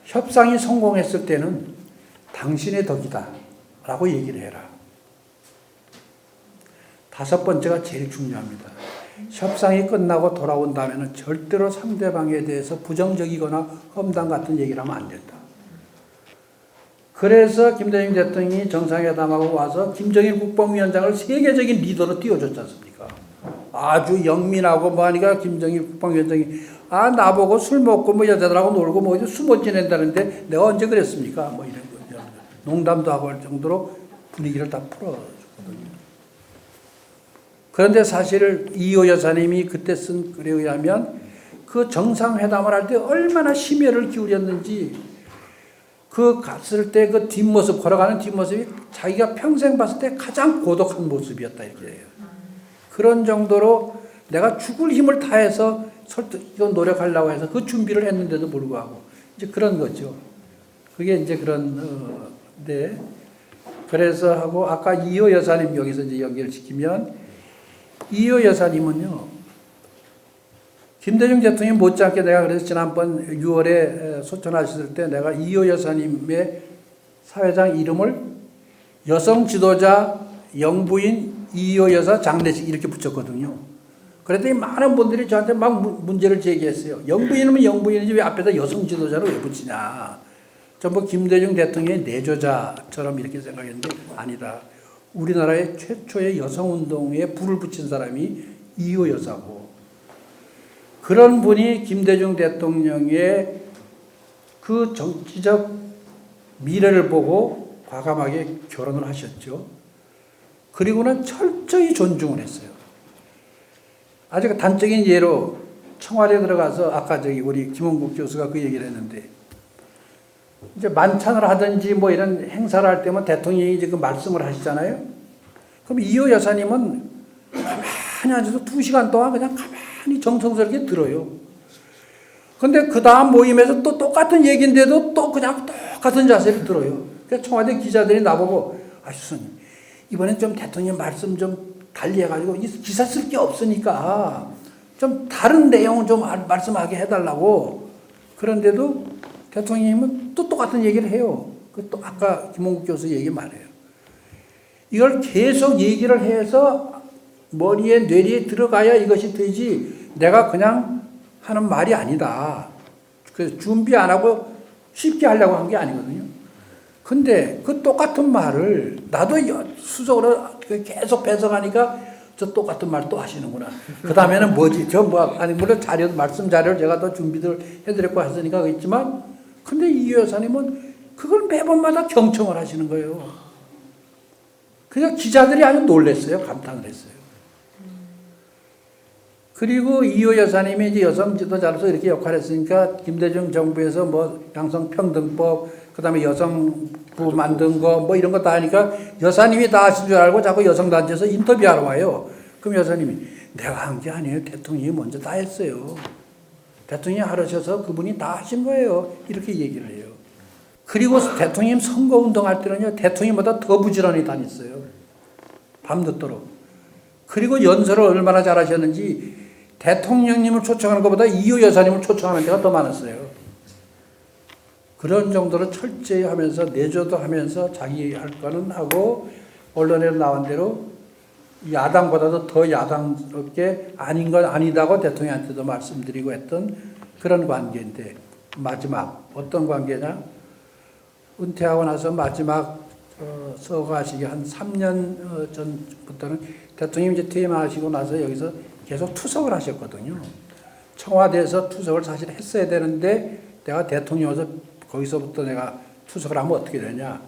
협상이 성공했을 때는 당신의 덕이다 라고 얘기를 해라. 다섯 번째가 제일 중요합니다. 협상이 끝나고 돌아온 다음에는 절대로 상대방에 대해서 부정적이거나 험담 같은 얘기를 하면 안 된다. 그래서 김대중 대통령이 정상회담하고 와서 김정일 국방위원장을 세계적인 리더로 띄워줬지 않습니까? 아주 영민하고 뭐 하니까 김정일 국방위원장이 나보고 술 먹고 뭐 여자들하고 놀고 뭐 숨어 지낸다는데 내가 언제 그랬습니까? 뭐 이런 거 농담도 하고 할 정도로 분위기를 다 풀어줬거든요. 그런데 사실 이호 여사님이 그때 쓴 글에 의하면 그 정상회담을 할 때 얼마나 심혈을 기울였는지 그 갔을 때 그 뒷모습, 걸어가는 뒷모습이 자기가 평생 봤을 때 가장 고독한 모습이었다 이렇게 해요. 그런 정도로 내가 죽을 힘을 다해서 이건 노력하려고 해서 그 준비를 했는데도 불구하고 이제 그런 거죠. 그게 이제 그런 네. 그래서 하고 아까 이호 여사님 여기서 이제 연결시키면 이호 여사님은요. 김대중 대통령 못지않게 내가 그래서 지난번 6월에 소천하셨을 때 내가 이호 여사님의 사회장 이름을 여성 지도자 영부인 이호 여사 장례식 이렇게 붙였거든요. 그랬더니 많은 분들이 저한테 막 문제를 제기했어요. 영부인이면 영부인이지 왜 앞에다 여성 지도자를 왜 붙이냐. 전부 김대중 대통령의 내조자처럼 이렇게 생각했는데 아니다. 우리나라의 최초의 여성운동에 불을 붙인 사람이 이호 여사고 그런 분이 김대중 대통령의 그 정치적 미래를 보고 과감하게 결혼을 하셨죠. 그리고는 철저히 존중을 했어요. 아주 단적인 예로 청와대에 들어가서 아까 우리 김원국 교수가 그 얘기를 했는데 이제 만찬을 하든지 뭐 이런 행사를 할 때면 대통령이 이제 그 말씀을 하시잖아요. 그럼 이호 여사님은 가만히 앉아서 2시간 동안 그냥 가만히 정성스럽게 들어요. 근데 그 다음 모임에서 또 똑같은 얘기인데도 또 그냥 똑같은 자세로 들어요. 그래서 청와대 기자들이 나보고 교수님 이번엔 좀 대통령 말씀 좀 달리 해가지고 기사 쓸 게 없으니까 좀 다른 내용 좀 말씀하게 해달라고. 그런데도 대통령님은 또 똑같은 얘기를 해요. 또 아까 김홍국 교수 얘기 말해요. 이걸 계속 얘기를 해서 머리에 뇌리에 들어가야 이것이 되지 내가 그냥 하는 말이 아니다. 그래서 준비 안 하고 쉽게 하려고 한 게 아니거든요. 근데 그 똑같은 말을 나도 수적으로 계속 배석하니까 저 똑같은 말 또 하시는구나. 그 다음에는 뭐지? 물론 말씀 자료를 제가 더 준비를 해드렸고 했으니까 그렇지만 근데 이 여사님은 그걸 매번마다 경청을 하시는 거예요. 그냥 기자들이 아주 놀랐어요. 감탄을 했어요. 그리고 이호 여사님이 이제 여성 지도자로서 이렇게 역할을 했으니까 김대중 정부에서 뭐 양성평등법, 그 다음에 여성부 만든 거 뭐 이런 거 다 하니까 여사님이 다 하신 줄 알고 자꾸 여성단체에서 인터뷰하러 와요. 그럼 여사님이 내가 한 게 아니에요. 대통령이 먼저 다 했어요. 대통령이 하셔서 그분이 다 하신 거예요. 이렇게 얘기를 해요. 그리고 대통령 선거운동할 때는요. 대통령보다 더 부지런히 다녔어요. 밤늦도록. 그리고 연설을 얼마나 잘하셨는지 대통령님을 초청하는 것보다 이호 여사님을 초청하는 데가 더 많았어요. 그런 정도로 철저히 하면서 내조도 하면서 자기 할 거는 하고 언론에 나온 대로 야당보다도 더 야당스럽게 아닌 건 아니다고 대통령한테도 말씀드리고 했던 그런 관계인데 마지막 어떤 관계냐? 은퇴하고 나서 마지막 서거하시기 한 3년 전부터는 대통령이 이제 퇴임하시고 나서 여기서 계속 투석을 하셨거든요. 청와대에서 투석을 사실 했어야 되는데 내가 대통령에서 거기서부터 내가 투석을 하면 어떻게 되냐.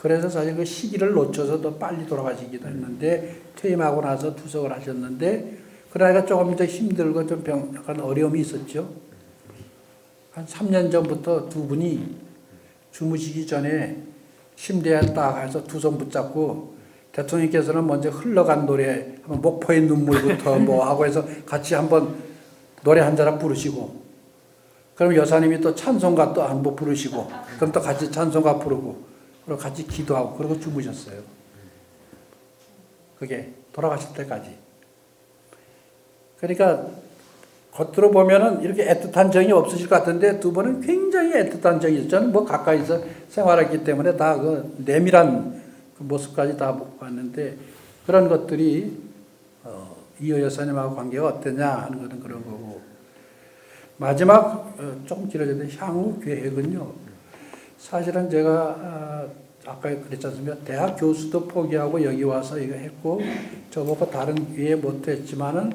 그래서 사실 그 시기를 놓쳐서 더 빨리 돌아가시기도 했는데 퇴임하고 나서 투석을 하셨는데 그러니까 조금 더 힘들고 좀 약간 어려움이 있었죠. 한 3년 전부터 두 분이 주무시기 전에 침대에 딱 가서 두 손 붙잡고 대통령께서는 먼저 흘러간 노래 목포의 눈물부터 뭐 하고 해서 같이 한번 노래 한 자락 부르시고 그럼 여사님이 또 찬송가 또 한 번 부르시고 그럼 또 같이 찬송가 부르고 그리고 같이 기도하고 그러고 주무셨어요. 그게 돌아가실 때까지. 그러니까 겉으로 보면은 이렇게 애틋한 정이 없으실 것 같은데 두 분은 굉장히 애틋한 정이 있어요. 저는 뭐 가까이서 생활했기 때문에 다 그 내밀한 그 모습까지 다 봤는데 그런 것들이 이호 여사님하고 관계가 어떠냐 하는 것은 그런 거고 마지막 조금 길어졌는데 향후 계획은요. 사실은 제가 아까 그랬지 않습니까? 대학 교수도 포기하고 여기 와서 이거 했고 저보고 다른 기회 못했지만은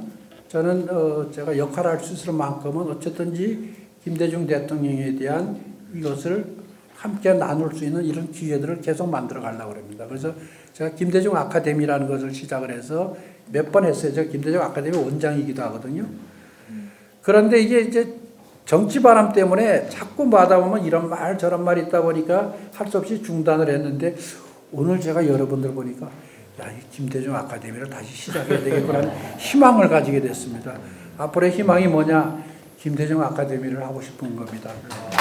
저는 제가 역할을 할 수 있을 만큼은 어쨌든지 김대중 대통령에 대한 이것을 함께 나눌 수 있는 이런 기회들을 계속 만들어 가려고 합니다. 그래서 제가 김대중 아카데미라는 것을 시작을 해서 몇 번 했어요. 제가 김대중 아카데미 원장이기도 하거든요. 그런데 이게 이제 정치 바람 때문에 자꾸 마다 보면 이런 말 저런 말 있다 보니까 할 수 없이 중단을 했는데 오늘 제가 여러분들 보니까 야, 이 김대중 아카데미를 다시 시작해야 되겠구나 희망을 가지게 됐습니다. 앞으로의 희망이 뭐냐? 김대중 아카데미를 하고 싶은 겁니다. 감사합니다.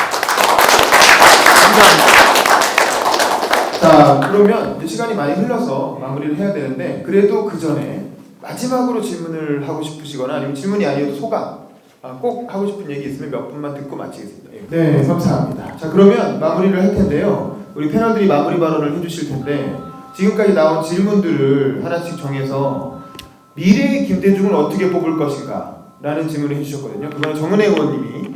자, 그러면 이제 시간이 많이 흘러서 마무리를 해야 되는데 그래도 그 전에 마지막으로 질문을 하고 싶으시거나 아니면 질문이 아니어도 소감 꼭 하고 싶은 얘기 있으면 몇 분만 듣고 마치겠습니다. 네, 감사합니다. 자, 그러면 마무리를 할 텐데요. 우리 패널들이 마무리 발언을 해주실 텐데 지금까지 나온 질문들을 하나씩 정해서 미래의 김대중을 어떻게 뽑을 것인가 라는 질문을 해주셨거든요. 그거는 정은혜 의원님이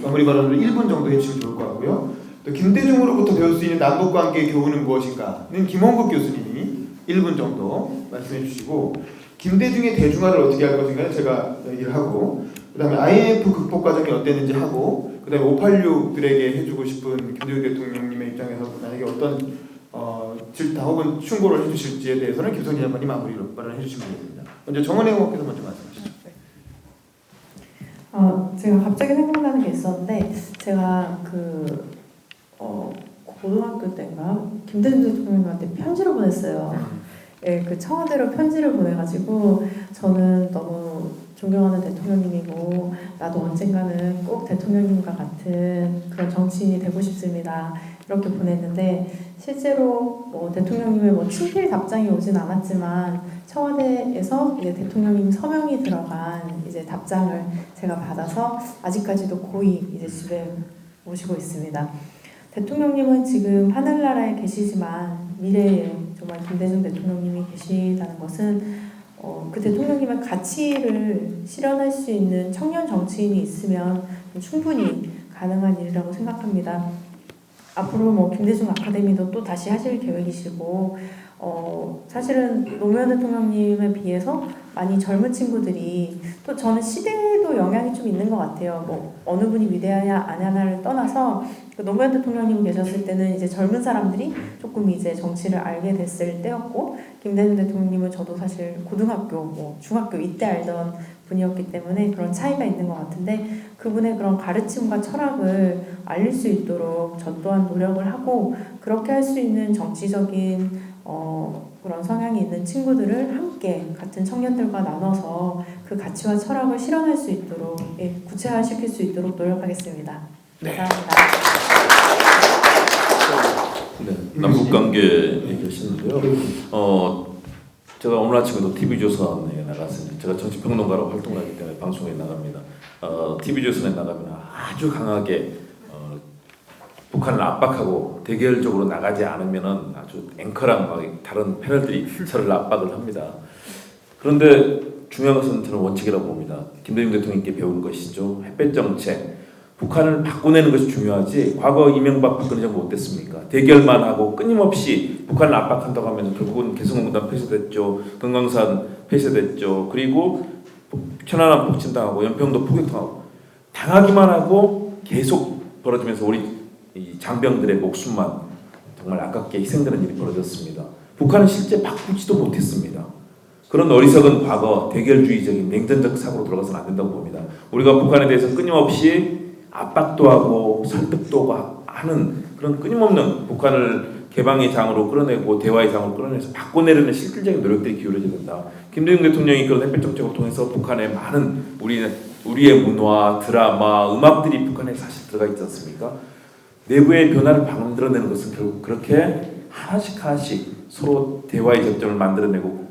마무리 발언을 1분 정도 해주시면 좋을 것 같고요. 또 김대중으로부터 배울 수 있는 남북관계의 교훈은 무엇인가는 김원국 교수님이 1분 정도 말씀해 주시고 김대중의 대중화를 어떻게 할 것인가는 제가 얘기를 하고 그 다음에 IMF 극복 과정이 어땠는지 하고 그 다음에 586들에게 해주고 싶은 김대중 대통령님의 입장에서 만약에 어떤 질타 혹은 충고를 해주실지에 대해서는 김성진 장관이 마무리 발언을 해주시면 되겠습니다. 먼저 정은혜 의원께서 먼저 말씀하시죠. 제가 갑자기 생각나는 게 있었는데 제가 고등학교 때인가 김대중 대통령님한테 편지를 보냈어요. 예, 그 청와대로 편지를 보내가지고 저는 너무 존경하는 대통령님이고 나도 언젠가는 꼭 대통령님과 같은 그런 정치인이 되고 싶습니다. 이렇게 보냈는데 실제로 대통령님의 친필 답장이 오진 않았지만 청와대에서 이제 대통령님 서명이 들어간 이제 답장을 제가 받아서 아직까지도 고이 이제 집에 모시고 있습니다. 대통령님은 지금 하늘나라에 계시지만 미래에 정말 김대중 대통령님이 계시다는 것은 그 대통령님의 가치를 실현할 수 있는 청년 정치인이 있으면 충분히 가능한 일이라고 생각합니다. 앞으로 김대중 아카데미도 또 다시 하실 계획이시고 사실은 노무현 대통령님에 비해서 많이 젊은 친구들이 또 저는 시대에도 영향이 좀 있는 것 같아요. 어느 분이 위대하냐 아냐를 떠나서 노무현 대통령님 계셨을 때는 이제 젊은 사람들이 조금 이제 정치를 알게 됐을 때였고 김대중 대통령님은 저도 사실 고등학교, 중학교 이때 알던 분이었기 때문에 그런 차이가 있는 것 같은데 그분의 그런 가르침과 철학을 알릴 수 있도록 저 또한 노력을 하고 그렇게 할 수 있는 정치적인 그런 성향이 있는 친구들을 함께 같은 청년들과 나눠서 그 가치와 철학을 실현할 수 있도록 구체화시킬 수 있도록 노력하겠습니다. 감사합니다. 네, 남북관계 얘기하시는데요. 제가 오늘 아침에도 TV조선에 나갔습니다. 제가 정치평론가로 활동을 하기 때문에 방송에 나갑니다. TV조선에 나가면 아주 강하게 북한을 압박하고 대결적으로 나가지 않으면은 아주 앵커랑 다른 패널들이 저를 압박을 합니다. 그런데 중요한 것은 저는 원칙이라고 봅니다. 김대중 대통령께 배운 것이죠. 햇볕 정책. 북한을 바꿔내는 것이 중요하지 과거 이명박 박근혜 정부 어땠습니까? 대결만 하고 끊임없이 북한을 압박한다고 하면 결국은 개성공단 폐쇄됐죠. 금강산 폐쇄됐죠. 그리고 천안함 폭침당하고 연평도 포격당하고 당하기만 하고 계속 벌어지면서 우리 이 장병들의 목숨만 정말 아깝게 희생되는 일이 벌어졌습니다. 북한은 실제 바꾸지도 못했습니다. 그런 어리석은 과거 대결주의적인 냉전적 사고로 들어가서는 안 된다고 봅니다. 우리가 북한에 대해서 끊임없이 압박도 하고 설득도 하는 그런 끊임없는 북한을 개방의 장으로 끌어내고 대화의 장으로 끌어내서 바꿔내려는 실질적인 노력들이 기울어져야 된다. 김대중 대통령이 그런 햇볕 정책을 통해서 북한의 많은 우리의 문화, 드라마, 음악들이 북한에 사실 들어가 있지 않습니까? 내부의 변화를 만들어내는 것은 결국 그렇게 하나씩 서로 대화의 접점을 만들어내고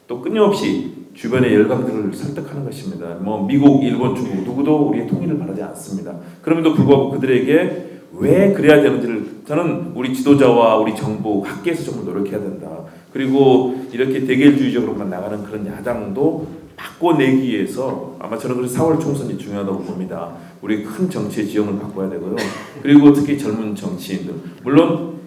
또 끊임없이 주변의 열강들을 설득하는 것입니다. 미국, 일본, 중국 누구도 우리의 통일을 바라지 않습니다. 그럼에도 불구하고 그들에게 왜 그래야 되는지를 저는 우리 지도자와 우리 정부 각계에서 정말 노력해야 된다. 그리고 이렇게 대결주의적으로만 나가는 그런 야당도 바꿔내기 위해서 아마 저는 그래서 4월 총선이 중요하다고 봅니다. 우리 큰 정치의 지형을 바꿔야 되고요. 그리고 특히 젊은 정치인들 물론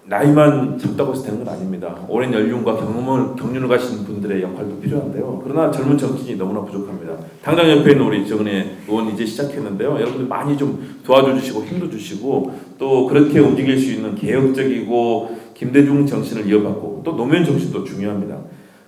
나이만 젊다고 해서 되는 건 아닙니다. 오랜 연륜과 경륜을 가신 분들의 역할도 필요한데요. 그러나 젊은 정치인이 너무나 부족합니다. 당장 옆에 있는 우리 정은혜 의원 이제 시작했는데요. 여러분들 많이 좀 도와줘 주시고 힘도 주시고 또 그렇게 움직일 수 있는 개혁적이고 김대중 정신을 이어받고 또 노무현 정신도 중요합니다.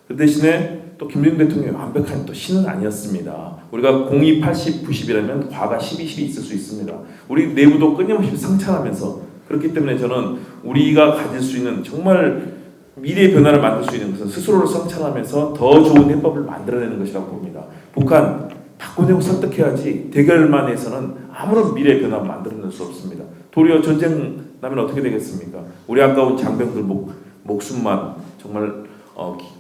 그 대신에 또 김대중 대통령이 완벽한 또 신은 아니었습니다. 우리가 02, 80, 90이라면 과가 12, 10이 있을 수 있습니다. 우리 내부도 끊임없이 성찰하면서 그렇기 때문에 저는 우리가 가질 수 있는 정말 미래의 변화를 만들 수 있는 것은 스스로를 성찰하면서 더 좋은 해법을 만들어내는 것이라고 봅니다. 북한 바꿔내고 설득해야지 대결만 해서는 아무런 미래의 변화를 만들어낼 수 없습니다. 도리어 전쟁 나면 어떻게 되겠습니까? 우리 아까운 장병들 목숨만 정말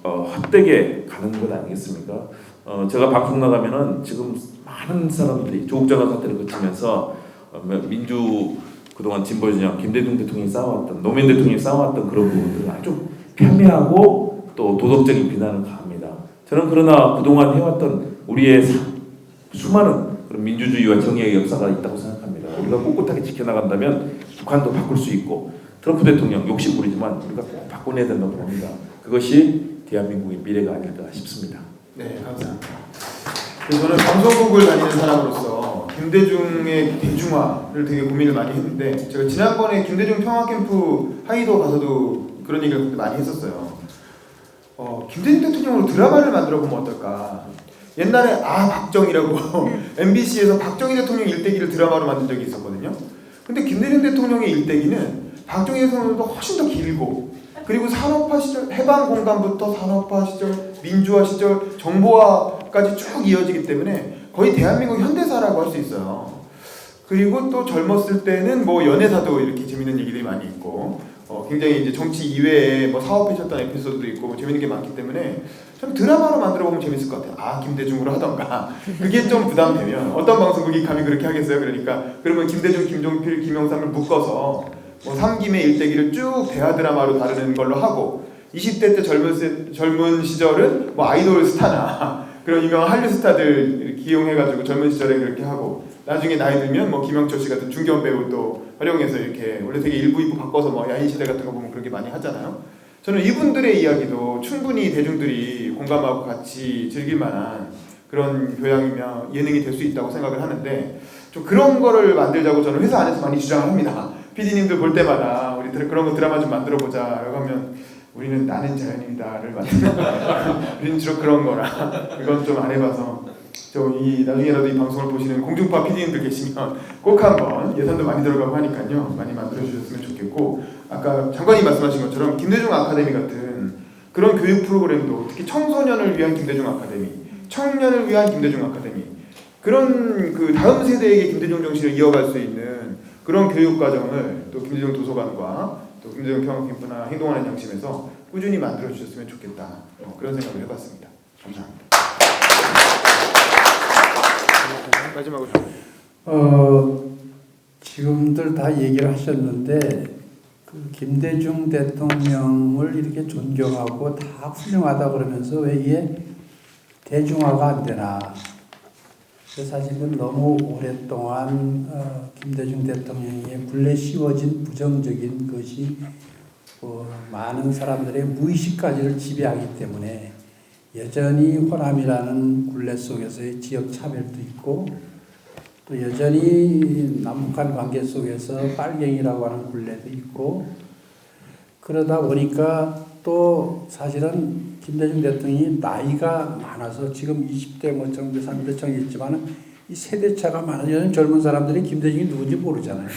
헛되게 가는 것 아니겠습니까? 제가 방송 나가면은 지금 많은 사람들이 조국 장관 사태를 거치면서 민주 그동안 진보 진영 김대중 대통령이 쌓아왔던 노무현 대통령이 쌓아왔던 그런 부분들을 아주 폄훼하고 또 도덕적인 비난을 가합니다. 저는 그러나 그동안 해왔던 우리의 수많은 그런 민주주의와 정의의 역사가 있다고 생각합니다. 우리가 꿋꿋하게 지켜나간다면 북한도 바꿀 수 있고 트럼프 대통령 욕심 부리지만 우리가 꼭 바꿔내야 된다고 봅니다. 그것이 대한민국의 미래가 아닐까 싶습니다. 네, 감사합니다. 저는 방송국을 다니는 사람으로서 김대중의 대중화를 되게 고민을 많이 했는데 제가 지난번에 김대중 평화캠프 하이도 가서도 그런 얘기를 그때 많이 했었어요. 김대중 대통령으로 드라마를 만들어 보면 어떨까? 옛날에 박정희라고 MBC에서 박정희 대통령 일대기를 드라마로 만든 적이 있었거든요. 근데 김대중 대통령의 일대기는 박정희 대통령보다 훨씬 더 길고 그리고 산업화 시절, 해방 공간부터 산업화 시절, 민주화 시절, 정보화까지 쭉 이어지기 때문에 거의 대한민국 현대사라고 할 수 있어요. 그리고 또 젊었을 때는 뭐 연애사도 이렇게 재밌는 얘기들이 많이 있고 굉장히 이제 정치 이외에 뭐 사업하셨던 에피소드도 있고 뭐 재밌는 게 많기 때문에 좀 드라마로 만들어 보면 재밌을 것 같아요. 김대중으로 하던가 그게 좀 부담되면 어떤 방송국이 감히 그렇게 하겠어요. 그러니까 그러면 김대중, 김종필, 김영삼을 묶어서 뭐 3김의 일대기를 쭉 대화 드라마로 다루는 걸로 하고 20대 때 젊은 시절은 뭐 아이돌 스타나 그런 유명한 한류 스타들 기용해가지고 젊은 시절에 그렇게 하고 나중에 나이 들면 뭐 김영철 씨 같은 중견 배우 또 활용해서 이렇게 원래 되게 일부 바꿔서 뭐 야인시대 같은 거 보면 그렇게 많이 하잖아요. 저는 이분들의 이야기도 충분히 대중들이 공감하고 같이 즐길 만한 그런 교양이며 예능이 될 수 있다고 생각을 하는데 좀 그런 거를 만들자고 저는 회사 안에서 많이 주장을 합니다. PD님들 볼 때마다 우리 그런 거 드라마 좀 만들어보자. 라고 하면 우리는 나는 자연입니다를 만드는 우리는 주로 그런 거라 이건 좀 안 해봐서 나중에라도 이 방송을 보시는 공중파 PD님들 계시면 꼭 한번 예산도 많이 들어가고 하니까요 많이 만들어주셨으면 좋겠고 아까 장관님 말씀하신 것처럼 김대중 아카데미 같은 그런 교육 프로그램도 특히 청소년을 위한 김대중 아카데미, 청년을 위한 김대중 아카데미 그런 그 다음 세대에게 김대중 정신을 이어갈 수 있는 그런 교육 과정을 또 김대중 도서관과 또 김대중 평화캠프나 행동하는 양심에서 꾸준히 만들어 주셨으면 좋겠다 그런 생각을 해봤습니다. 감사합니다. 마지막으로 지금들 다 얘기를 하셨는데 그 김대중 대통령을 이렇게 존경하고 다 훌륭하다 그러면서 왜 이게 대중화가 안 되나? 사실은 너무 오랫동안 김대중 대통령의 굴레 씌워진 부정적인 것이 많은 사람들의 무의식까지를 지배하기 때문에 여전히 호남이라는 굴레 속에서의 지역 차별도 있고 또 여전히 남북한 관계 속에서 빨갱이라고 하는 굴레도 있고 그러다 보니까 또 사실은 김대중 대통령이 나이가 많아서 지금 20대 뭐 정도 30대 정도 있지만 이 세대차가 많아요. 젊은 사람들이 김대중이 누군지 모르잖아요.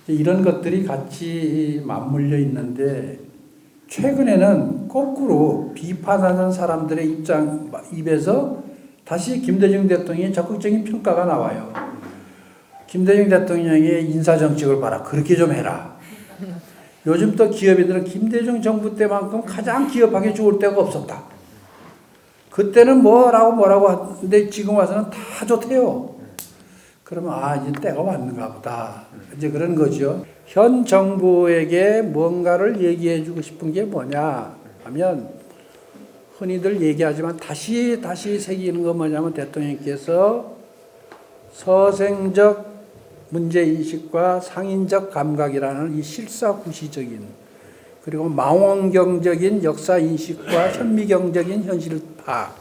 이런 것들이 같이 맞물려 있는데 최근에는 거꾸로 비판하는 사람들의 입에서 다시 김대중 대통령의 적극적인 평가가 나와요. 김대중 대통령의 인사정책을 봐라. 그렇게 좀 해라. 요즘 또 기업인들은 김대중 정부 때만큼 가장 기업하기 좋을 때가 없었다. 그때는 뭐라고 하는데 지금 와서는 다 좋대요. 그러면 이제 때가 왔는가 보다. 이제 그런 거죠. 현 정부에게 뭔가를 얘기해 주고 싶은 게 뭐냐 하면 흔히들 얘기하지만 다시 새기는 건 뭐냐면 대통령께서 서생적 문제인식과 상인적 감각이라는 이 실사구시적인 그리고 망원경적인 역사인식과 현미경적인 현실 파악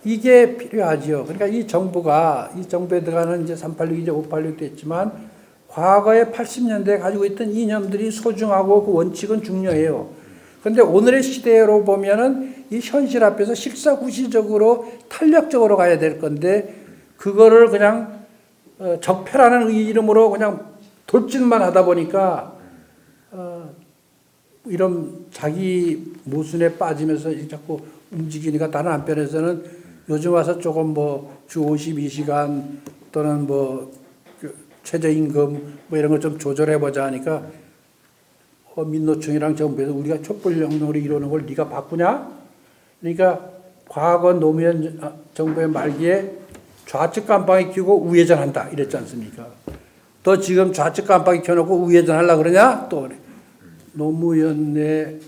이게 필요하죠. 그러니까 이 정부에 들어가는 이제 386 이제 586도 있지만 과거에 80년대에 가지고 있던 이념들이 소중하고 그 원칙은 중요해요. 근데 오늘의 시대로 보면은 이 현실 앞에서 실사구시적으로 탄력적으로 가야 될 건데 그거를 그냥 적폐라는 이름으로 그냥 돌진만 하다 보니까 이런 자기 모순에 빠지면서 자꾸 움직이니까 다른 한편에서는 요즘 와서 조금 뭐 주 52시간 또는 뭐 최저임금 뭐 이런 걸 좀 조절해 보자 하니까 민노총이랑 정부에서 우리가 촛불혁명으로 이루는 걸 네가 바꾸냐? 그러니까 과거 노무현 정부의 말기에 좌측 깜빡이 켜고 우회전한다 이랬지 않습니까? 또 지금 좌측 깜빡이 켜놓고 우회전 하려고 그러냐? 또 그래. 노무현의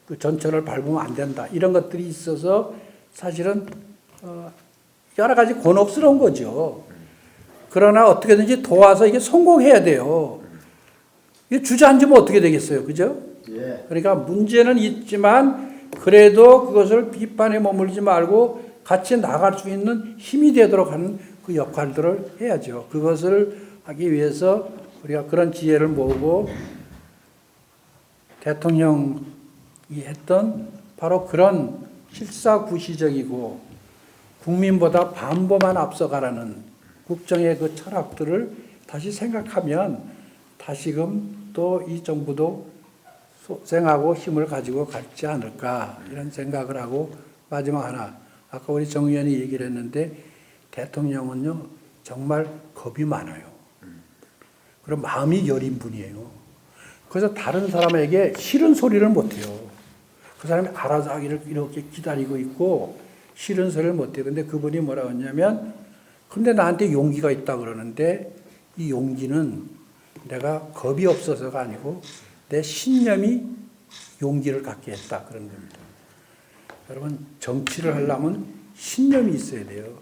그 전철을 밟으면 안 된다. 이런 것들이 있어서 사실은 여러 가지 곤혹스러운 거죠. 그러나 어떻게든지 도와서 이게 성공해야 돼요. 이게 주저앉으면 어떻게 되겠어요? 그죠? 예. 그러니까 문제는 있지만 그래도 그것을 비판에 머물지 말고 같이 나갈 수 있는 힘이 되도록 하는 그 역할들을 해야죠. 그것을 하기 위해서 우리가 그런 지혜를 모으고 대통령이 했던 바로 그런 실사구시적이고 국민보다 반보만 앞서가라는 국정의 그 철학들을 다시 생각하면 다시금 또 이 정부도 소생하고 힘을 가지고 갈지 않을까 이런 생각을 하고 마지막 하나 아까 우리 정 의원이 얘기를 했는데 대통령은요 정말 겁이 많아요. 그리고 마음이 여린 분이에요. 그래서 다른 사람에게 싫은 소리를 못해요. 그 사람이 알아서 하기를 이렇게 기다리고 있고 싫은 소리를 못해요. 근데 그분이 뭐라고 했냐면 근데 나한테 용기가 있다 그러는데 이 용기는 내가 겁이 없어서가 아니고 내 신념이 용기를 갖게 했다 그런 겁니다. 여러분 정치를 하려면 신념이 있어야 돼요.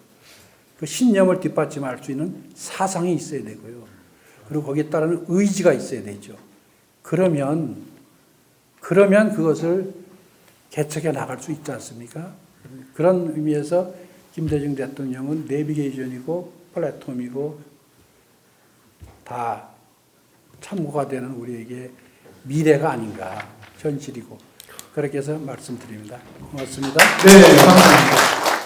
그 신념을 뒷받침할 수 있는 사상이 있어야 되고요. 그리고 거기에 따르는 의지가 있어야 되죠. 그러면 그것을 개척해 나갈 수 있지 않습니까? 그런 의미에서 김대중 대통령은 내비게이션이고 플랫폼이고 다 참고가 되는 우리에게 미래가 아닌가 현실이고 그렇게 해서 말씀드립니다. 고맙습니다. 네, 감사합니다.